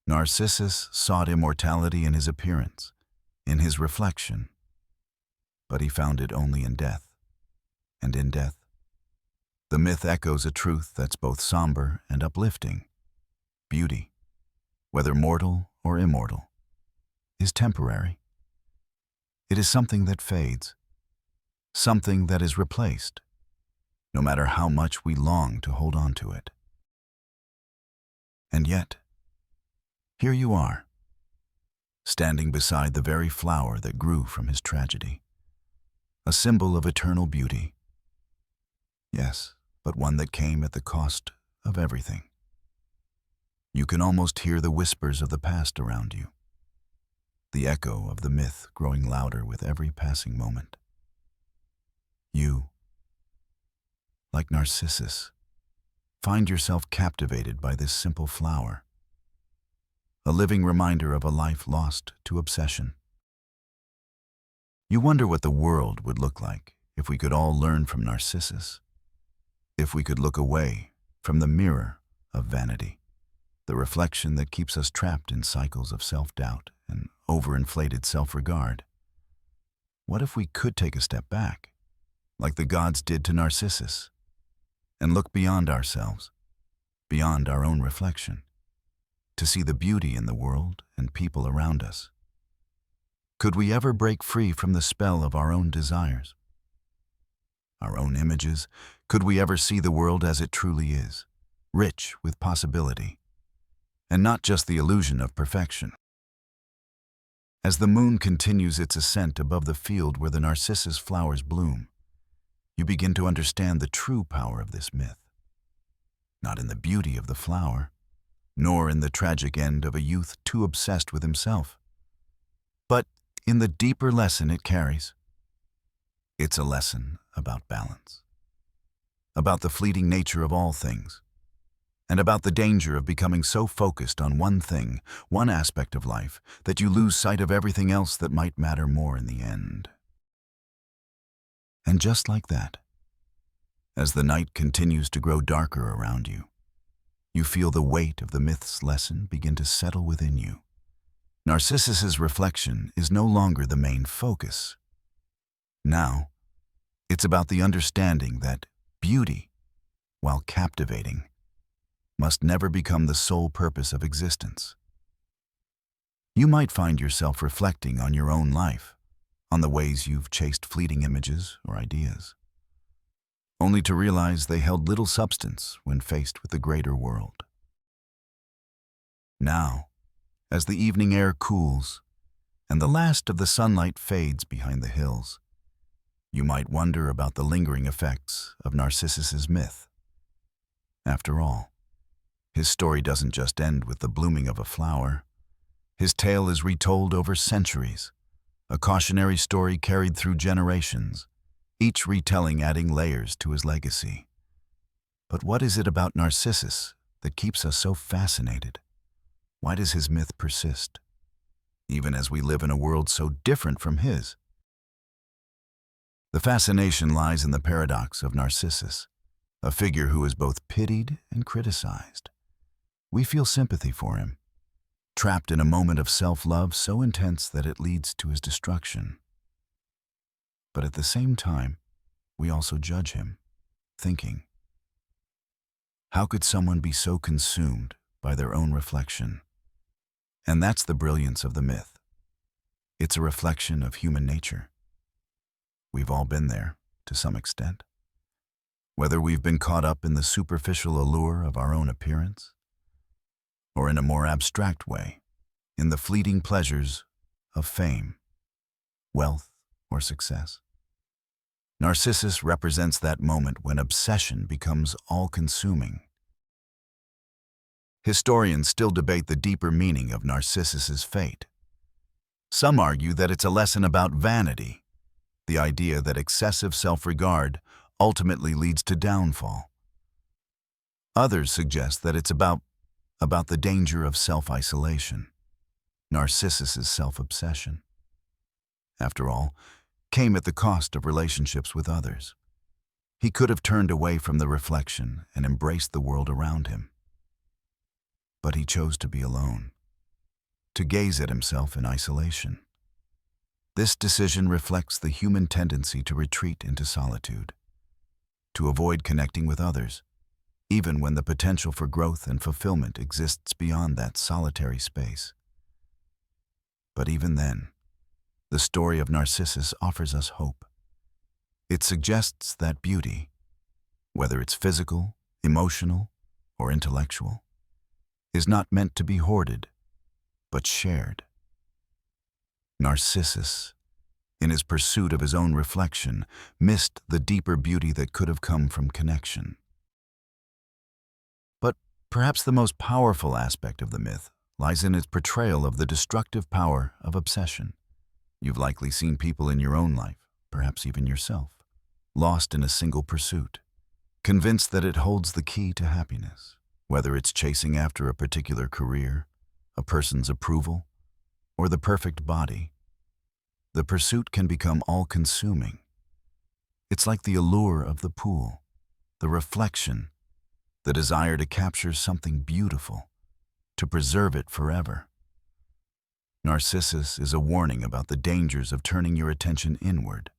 Narcissus sought immortality in his appearance, in his reflection, but he found it only in death. And in death, the myth echoes a truth that's both somber and uplifting. Beauty, whether mortal or immortal, is temporary. It is something that fades, something that is replaced, no matter how much we long to hold on to it. And yet, here you are, standing beside the very flower that grew from his tragedy, a symbol of eternal beauty. Yes, but one that came at the cost of everything. You can almost hear the whispers of the past around you, the echo of the myth growing louder with every passing moment. You, like Narcissus, find yourself captivated by this simple flower, a living reminder of a life lost to obsession. You wonder what the world would look like if we could all learn from Narcissus, if we could look away from the mirror of vanity, the reflection that keeps us trapped in cycles of self-doubt and overinflated self-regard. What if we could take a step back, like the gods did to Narcissus, and look beyond ourselves, beyond our own reflection, to see the beauty in the world and people around us? Could we ever break free from the spell of our own desires, our own images? Could we ever see the world as it truly is, rich with possibility, and not just the illusion of perfection? As the moon continues its ascent above the field where the narcissus flowers bloom, you begin to understand the true power of this myth. Not in the beauty of the flower, nor in the tragic end of a youth too obsessed with himself, but in the deeper lesson it carries. It's a lesson about balance, about the fleeting nature of all things, and about the danger of becoming so focused on one thing, one aspect of life, that you lose sight of everything else that might matter more in the end. And just like that, as the night continues to grow darker around you, you feel the weight of the myth's lesson begin to settle within you. Narcissus's reflection is no longer the main focus. Now, it's about the understanding that beauty, while captivating, must never become the sole purpose of existence. You might find yourself reflecting on your own life, on the ways you've chased fleeting images or ideas, only to realize they held little substance when faced with the greater world. Now, as the evening air cools and the last of the sunlight fades behind the hills, you might wonder about the lingering effects of Narcissus's myth. After all, his story doesn't just end with the blooming of a flower. His tale is retold over centuries, a cautionary story carried through generations, each retelling adding layers to his legacy. But what is it about Narcissus that keeps us so fascinated? Why does his myth persist, even as we live in a world so different from his? The fascination lies in the paradox of Narcissus, a figure who is both pitied and criticized. We feel sympathy for him, trapped in a moment of self-love so intense that it leads to his destruction. But at the same time, we also judge him, thinking, how could someone be so consumed by their own reflection? And that's the brilliance of the myth. It's a reflection of human nature. We've all been there, to some extent. Whether we've been caught up in the superficial allure of our own appearance, or in a more abstract way, in the fleeting pleasures of fame, wealth, or success. Narcissus represents that moment when obsession becomes all-consuming. Historians still debate the deeper meaning of Narcissus's fate. Some argue that it's a lesson about vanity, the idea that excessive self-regard ultimately leads to downfall. Others suggest that it's about the danger of self-isolation, Narcissus's self-obsession. After all, came at the cost of relationships with others. He could have turned away from the reflection and embraced the world around him. But he chose to be alone, to gaze at himself in isolation. This decision reflects the human tendency to retreat into solitude, to avoid connecting with others, even when the potential for growth and fulfillment exists beyond that solitary space. But even then, the story of Narcissus offers us hope. It suggests that beauty, whether it's physical, emotional, or intellectual, is not meant to be hoarded, but shared. Narcissus, in his pursuit of his own reflection, missed the deeper beauty that could have come from connection. But perhaps the most powerful aspect of the myth lies in its portrayal of the destructive power of obsession. You've likely seen people in your own life, perhaps even yourself, lost in a single pursuit, convinced that it holds the key to happiness, whether it's chasing after a particular career, a person's approval, or the perfect body. The pursuit can become all-consuming. It's like the allure of the pool, the reflection, the desire to capture something beautiful, to preserve it forever. Narcissus is a warning about the dangers of turning your attention inward,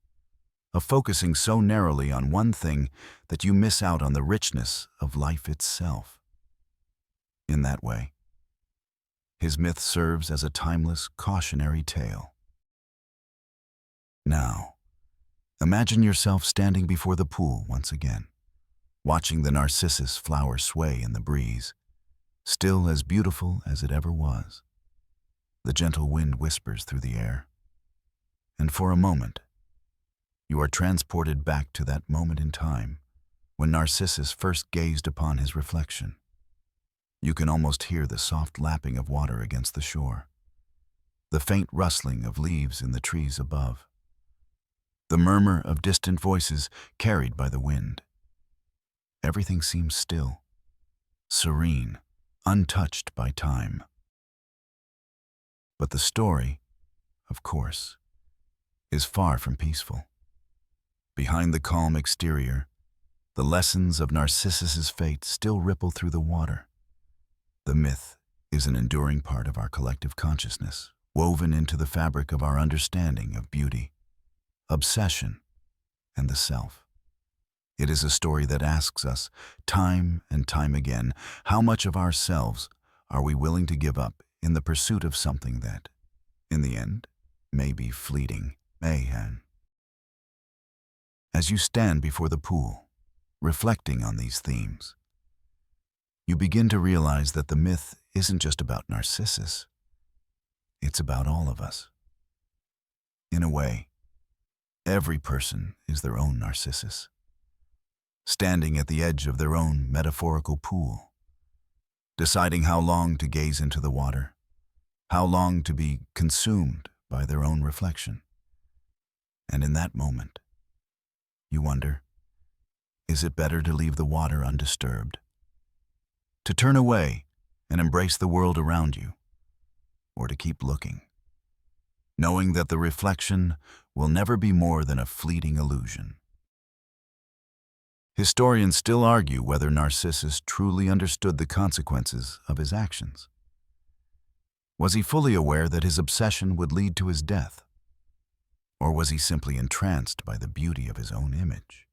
of focusing so narrowly on one thing that you miss out on the richness of life itself. In that way, his myth serves as a timeless, cautionary tale. Now, imagine yourself standing before the pool once again, watching the narcissus flower sway in the breeze, still as beautiful as it ever was. The gentle wind whispers through the air, and for a moment, you are transported back to that moment in time when Narcissus first gazed upon his reflection. You can almost hear the soft lapping of water against the shore, the faint rustling of leaves in the trees above, the murmur of distant voices carried by the wind. Everything seems still, serene, untouched by time. But the story, of course, is far from peaceful. Behind the calm exterior, the lessons of Narcissus's fate still ripple through the water. The myth is an enduring part of our collective consciousness, woven into the fabric of our understanding of beauty, obsession, and the self. It is a story that asks us, time and time again, how much of ourselves are we willing to give up in the pursuit of something that, in the end, may be fleeting mayhem. As you stand before the pool, reflecting on these themes, you begin to realize that the myth isn't just about Narcissus. It's about all of us. In a way, every person is their own Narcissus, standing at the edge of their own metaphorical pool, deciding how long to gaze into the water, how long to be consumed by their own reflection. And in that moment, you wonder, is it better to leave the water undisturbed? To turn away and embrace the world around you, or to keep looking, knowing that the reflection will never be more than a fleeting illusion? Historians still argue whether Narcissus truly understood the consequences of his actions. Was he fully aware that his obsession would lead to his death? Or was he simply entranced by the beauty of his own image?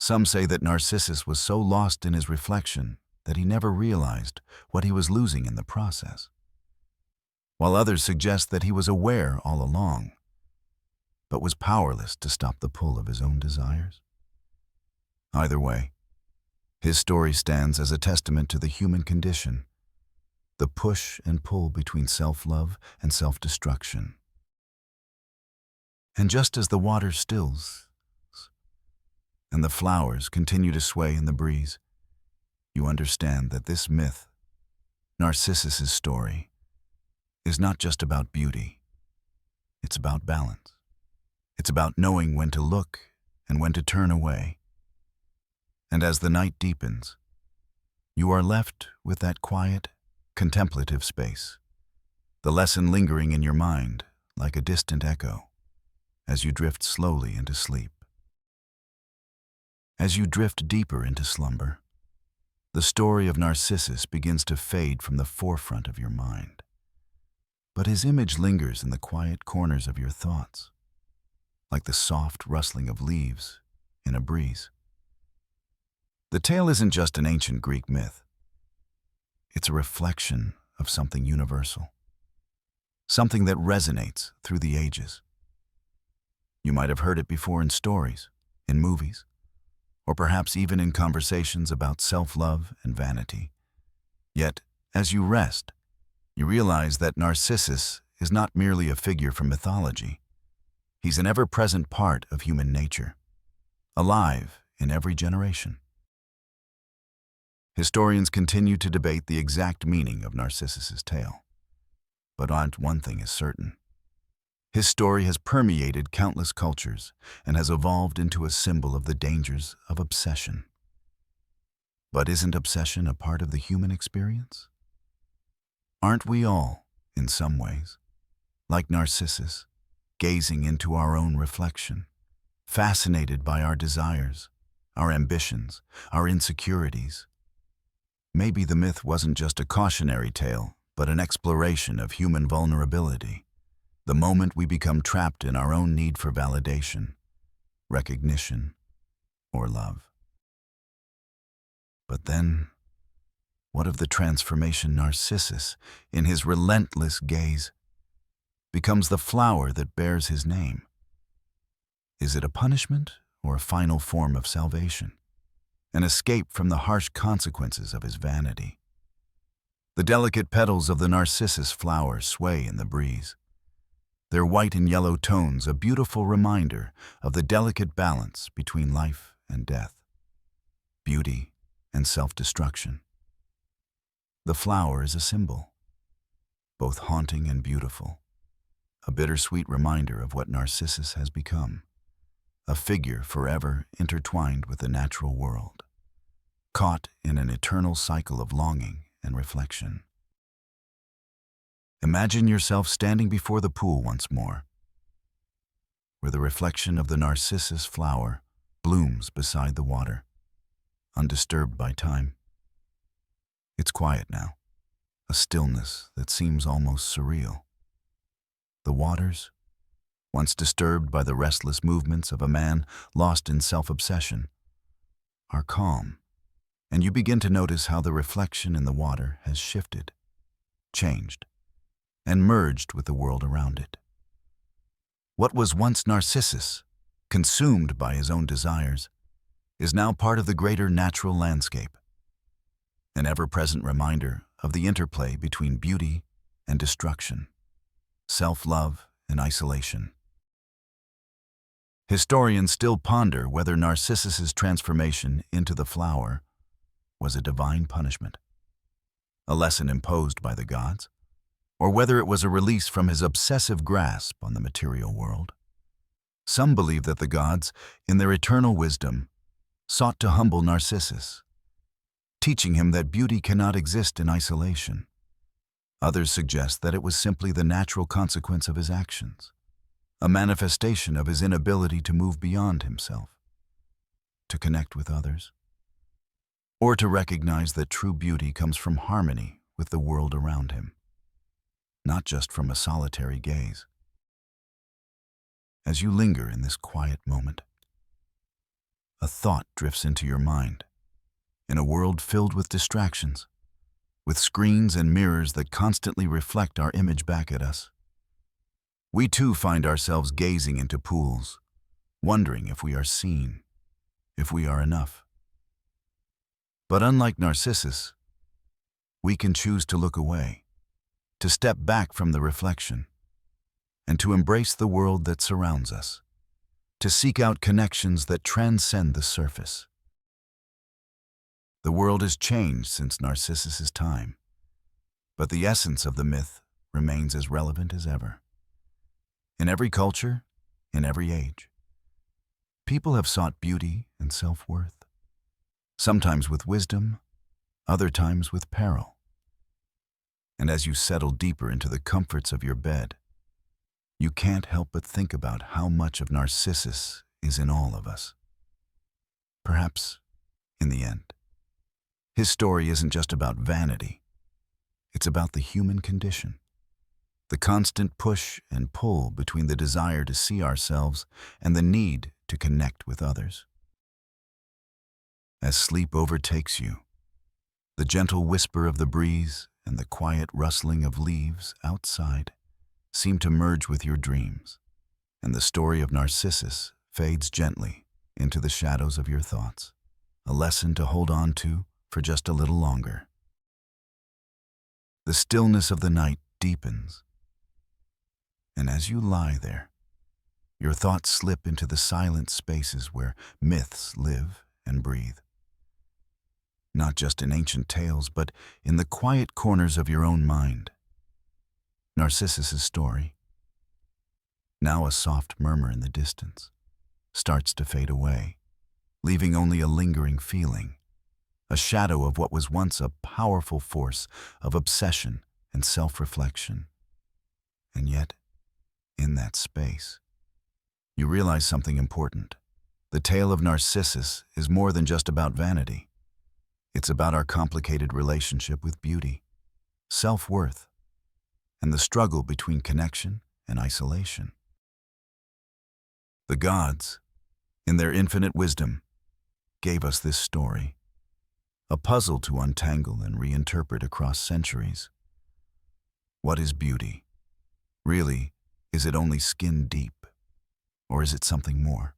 Some say that Narcissus was so lost in his reflection that he never realized what he was losing in the process, while others suggest that he was aware all along, but was powerless to stop the pull of his own desires. Either way, his story stands as a testament to the human condition, the push and pull between self-love and self-destruction. And just as the water stills and the flowers continue to sway in the breeze, you understand that this myth, Narcissus's story, is not just about beauty. It's about balance. It's about knowing when to look and when to turn away. And as the night deepens, you are left with that quiet, contemplative space, the lesson lingering in your mind like a distant echo. as you drift slowly into sleep. As you drift deeper into slumber, the story of Narcissus begins to fade from the forefront of your mind. But his image lingers in the quiet corners of your thoughts, like the soft rustling of leaves in a breeze. The tale isn't just an ancient Greek myth. It's a reflection of something universal, something that resonates through the ages. You might have heard it before in stories, in movies, or perhaps even in conversations about self-love and vanity. Yet, as you rest, you realize that Narcissus is not merely a figure from mythology. He's an ever-present part of human nature, alive in every generation. Historians continue to debate the exact meaning of Narcissus's tale. But one thing is certain. His story has permeated countless cultures and has evolved into a symbol of the dangers of obsession. But isn't obsession a part of the human experience? Aren't we all, in some ways, like Narcissus, gazing into our own reflection, fascinated by our desires, our ambitions, our insecurities? Maybe the myth wasn't just a cautionary tale, but an exploration of human vulnerability, the moment we become trapped in our own need for validation, recognition, or love. But then, what of the transformation Narcissus, in his relentless gaze, becomes the flower that bears his name? Is it a punishment or a final form of salvation? An escape from the harsh consequences of his vanity? The delicate petals of the Narcissus flower sway in the breeze, their white and yellow tones a beautiful reminder of the delicate balance between life and death, beauty and self-destruction. The flower is a symbol, both haunting and beautiful, a bittersweet reminder of what Narcissus has become, a figure forever intertwined with the natural world, caught in an eternal cycle of longing and reflection. Imagine yourself standing before the pool once more, where the reflection of the Narcissus flower blooms beside the water, undisturbed by time. It's quiet now, a stillness that seems almost surreal. The waters, once disturbed by the restless movements of a man lost in self-obsession, are calm, and you begin to notice how the reflection in the water has shifted, changed, and merged with the world around it. What was once Narcissus, consumed by his own desires, is now part of the greater natural landscape, an ever-present reminder of the interplay between beauty and destruction, self-love and isolation. Historians still ponder whether Narcissus's transformation into the flower was a divine punishment, a lesson imposed by the gods, or whether it was a release from his obsessive grasp on the material world. Some believe that the gods, in their eternal wisdom, sought to humble Narcissus, teaching him that beauty cannot exist in isolation. Others suggest that it was simply the natural consequence of his actions, a manifestation of his inability to move beyond himself, to connect with others, or to recognize that true beauty comes from harmony with the world around him, not just from a solitary gaze. As you linger in this quiet moment, a thought drifts into your mind. In a world filled with distractions, with screens and mirrors that constantly reflect our image back at us, we too find ourselves gazing into pools, wondering if we are seen, if we are enough. But unlike Narcissus, we can choose to look away, to step back from the reflection, and to embrace the world that surrounds us, to seek out connections that transcend the surface. The world has changed since Narcissus's time, but the essence of the myth remains as relevant as ever. In every culture, in every age, people have sought beauty and self-worth, sometimes with wisdom, other times with peril. And as you settle deeper into the comforts of your bed, you can't help but think about how much of Narcissus is in all of us. Perhaps, in the end, his story isn't just about vanity. It's about the human condition, the constant push and pull between the desire to see ourselves and the need to connect with others. As sleep overtakes you, the gentle whisper of the breeze and the quiet rustling of leaves outside seem to merge with your dreams, and the story of Narcissus fades gently into the shadows of your thoughts, a lesson to hold on to for just a little longer. The stillness of the night deepens, and as you lie there, your thoughts slip into the silent spaces where myths live and breathe. Not just in ancient tales, but in the quiet corners of your own mind. Narcissus's story, now a soft murmur in the distance, starts to fade away, leaving only a lingering feeling, a shadow of what was once a powerful force of obsession and self-reflection. And yet, in that space, you realize something important. The tale of Narcissus is more than just about vanity. It's about our complicated relationship with beauty, self-worth, and the struggle between connection and isolation. The gods, in their infinite wisdom, gave us this story, a puzzle to untangle and reinterpret across centuries. What is beauty? Really, is it only skin deep, or is it something more?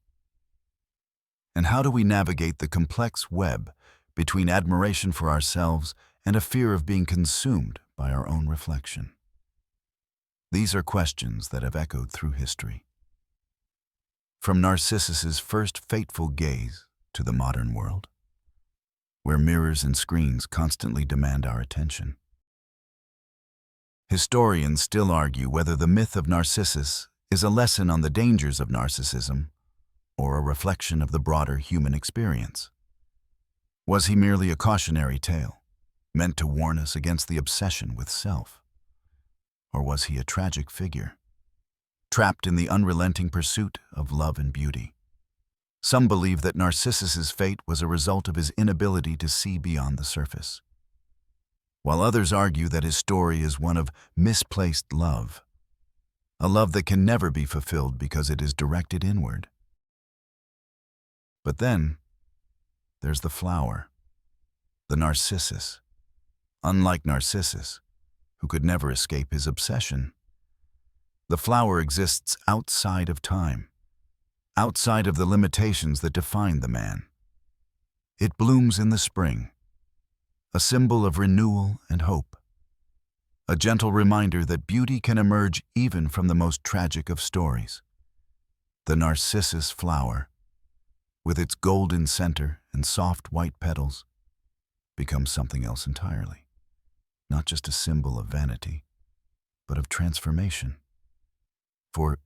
And how do we navigate the complex web between admiration for ourselves and a fear of being consumed by our own reflection? These are questions that have echoed through history. From Narcissus's first fateful gaze to the modern world, where mirrors and screens constantly demand our attention. Historians still argue whether the myth of Narcissus is a lesson on the dangers of narcissism or a reflection of the broader human experience. Was he merely a cautionary tale, meant to warn us against the obsession with self? Or was he a tragic figure, trapped in the unrelenting pursuit of love and beauty? Some believe that Narcissus's fate was a result of his inability to see beyond the surface, while others argue that his story is one of misplaced love, a love that can never be fulfilled because it is directed inward. But then, there's the flower, the Narcissus. Unlike Narcissus, who could never escape his obsession, the flower exists outside of time, outside of the limitations that define the man. It blooms in the spring, a symbol of renewal and hope, a gentle reminder that beauty can emerge even from the most tragic of stories. The Narcissus flower, with its golden center and soft white petals, becomes something else entirely. Not just a symbol of vanity, but of transformation. For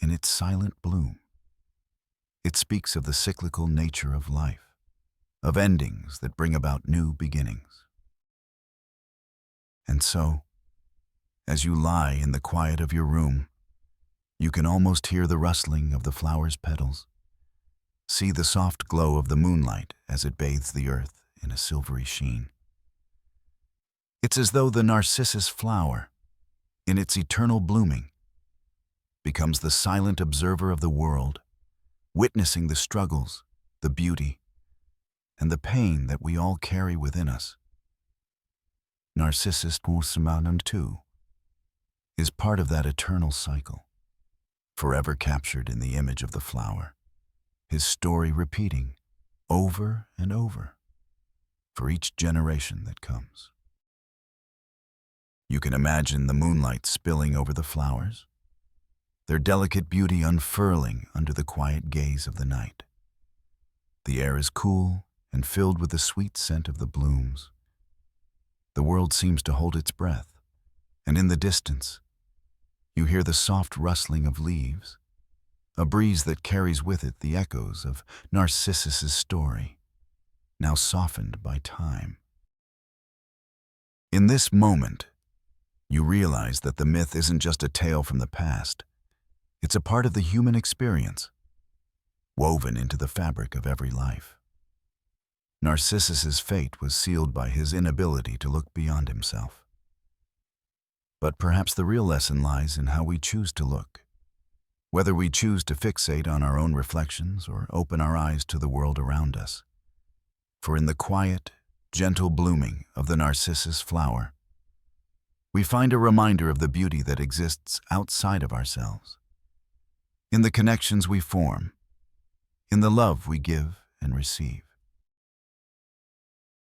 in its silent bloom, it speaks of the cyclical nature of life, of endings that bring about new beginnings. And so, as you lie in the quiet of your room, you can almost hear the rustling of the flower's petals, see the soft glow of the moonlight as it bathes the earth in a silvery sheen. It's as though the Narcissus flower, in its eternal blooming, becomes the silent observer of the world, witnessing the struggles, the beauty, and the pain that we all carry within us. Narcissus too is part of that eternal cycle, forever captured in the image of the flower, his story repeating over and over for each generation that comes. You can imagine the moonlight spilling over the flowers, their delicate beauty unfurling under the quiet gaze of the night. The air is cool and filled with the sweet scent of the blooms. The world seems to hold its breath, and in the distance, you hear the soft rustling of leaves, a breeze that carries with it the echoes of Narcissus's story, now softened by time. In this moment, you realize that the myth isn't just a tale from the past, It's a part of the human experience, woven into the fabric of every life. Narcissus's fate was sealed by his inability to look beyond himself. But perhaps the real lesson lies in how we choose to look, whether we choose to fixate on our own reflections or open our eyes to the world around us. For in the quiet, gentle blooming of the narcissus flower, we find a reminder of the beauty that exists outside of ourselves, in the connections we form, in the love we give and receive.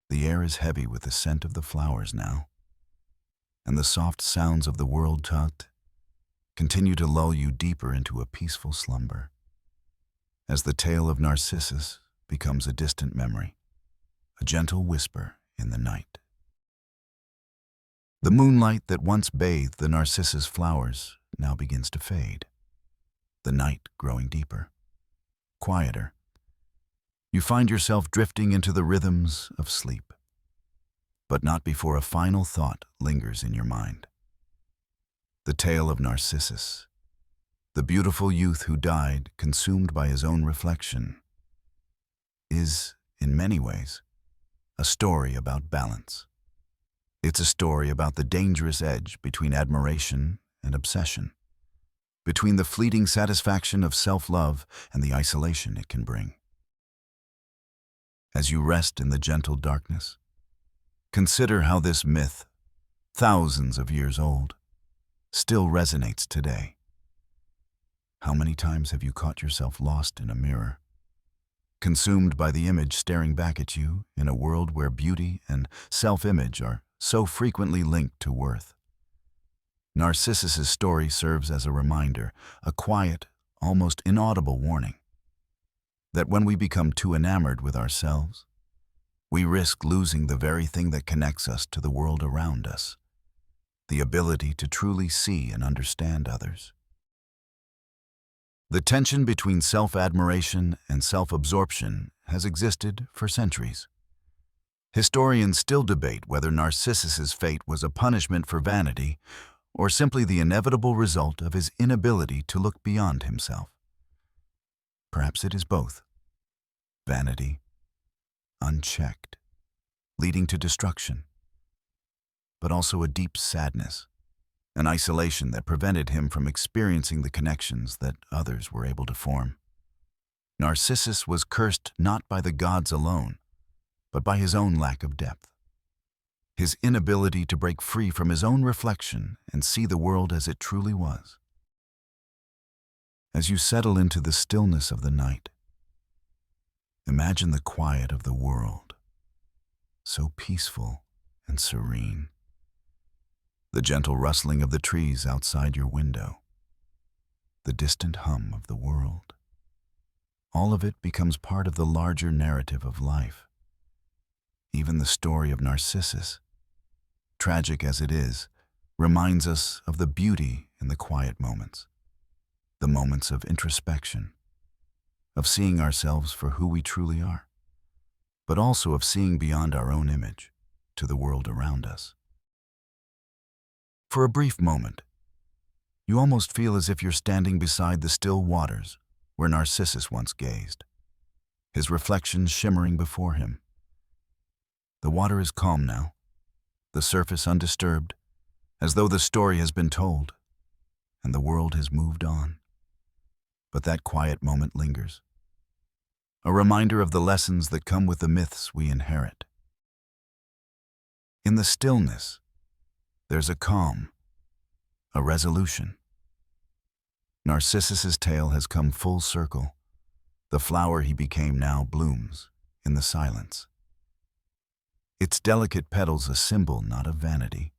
The air is heavy with the scent of the flowers now, and the soft sounds of the world tut continue to lull you deeper into a peaceful slumber, as the tale of Narcissus becomes a distant memory, a gentle whisper in the night. The moonlight that once bathed the narcissus flowers now begins to fade, the night growing deeper, quieter. You find yourself drifting into the rhythms of sleep, but not before a final thought lingers in your mind. The tale of Narcissus, the beautiful youth who died consumed by his own reflection, is, in many ways, a story about balance. It's a story about the dangerous edge between admiration and obsession, between the fleeting satisfaction of self-love and the isolation it can bring. As you rest in the gentle darkness, consider how this myth, thousands of years old, still resonates today. How many times have you caught yourself lost in a mirror, consumed by the image staring back at you in a world where beauty and self-image are so frequently linked to worth? Narcissus's story serves as a reminder, a quiet, almost inaudible warning, that when we become too enamored with ourselves, we risk losing the very thing that connects us to the world around us, the ability to truly see and understand others. The tension between self-admiration and self-absorption has existed for centuries. Historians still debate whether Narcissus's fate was a punishment for vanity or simply the inevitable result of his inability to look beyond himself. Perhaps it is both. Vanity, unchecked, leading to destruction, but also a deep sadness, an isolation that prevented him from experiencing the connections that others were able to form. Narcissus was cursed not by the gods alone, but by his own lack of depth, his inability to break free from his own reflection and see the world as it truly was. As you settle into the stillness of the night, imagine the quiet of the world, so peaceful and serene. The gentle rustling of the trees outside your window, the distant hum of the world. All of it becomes part of the larger narrative of life. Even the story of Narcissus, tragic as it is, reminds us of the beauty in the quiet moments, the moments of introspection, of seeing ourselves for who we truly are, but also of seeing beyond our own image to the world around us. For a brief moment, you almost feel as if you're standing beside the still waters where Narcissus once gazed, his reflection shimmering before him. The water is calm now, the surface undisturbed, as though the story has been told and the world has moved on. But that quiet moment lingers, a reminder of the lessons that come with the myths we inherit. In the stillness, there's a calm, a resolution. Narcissus's tale has come full circle. The flower he became now blooms in the silence. Its delicate petals a symbol not of vanity,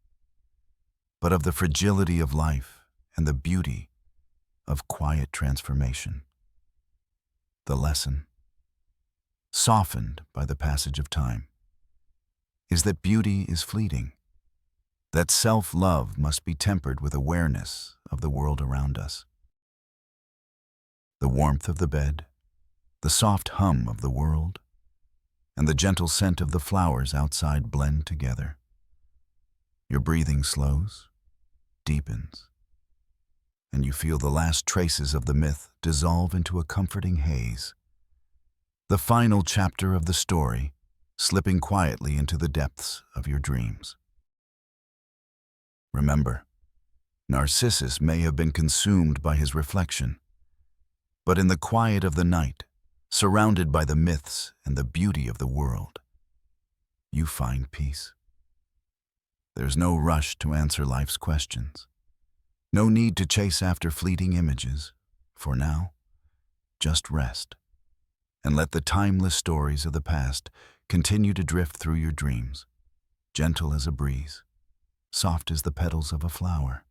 but of the fragility of life and the beauty of quiet transformation. The lesson, softened by the passage of time, is that beauty is fleeting, that self-love must be tempered with awareness of the world around us. The warmth of the bed, the soft hum of the world, and the gentle scent of the flowers outside blend together. Your breathing slows, deepens, and you feel the last traces of the myth dissolve into a comforting haze. The final chapter of the story, slipping quietly into the depths of your dreams. Remember, Narcissus may have been consumed by his reflection, but in the quiet of the night, surrounded by the myths and the beauty of the world, you find peace. There's no rush to answer life's questions. No need to chase after fleeting images. For now, just rest and let the timeless stories of the past continue to drift through your dreams, gentle as a breeze, soft as the petals of a flower.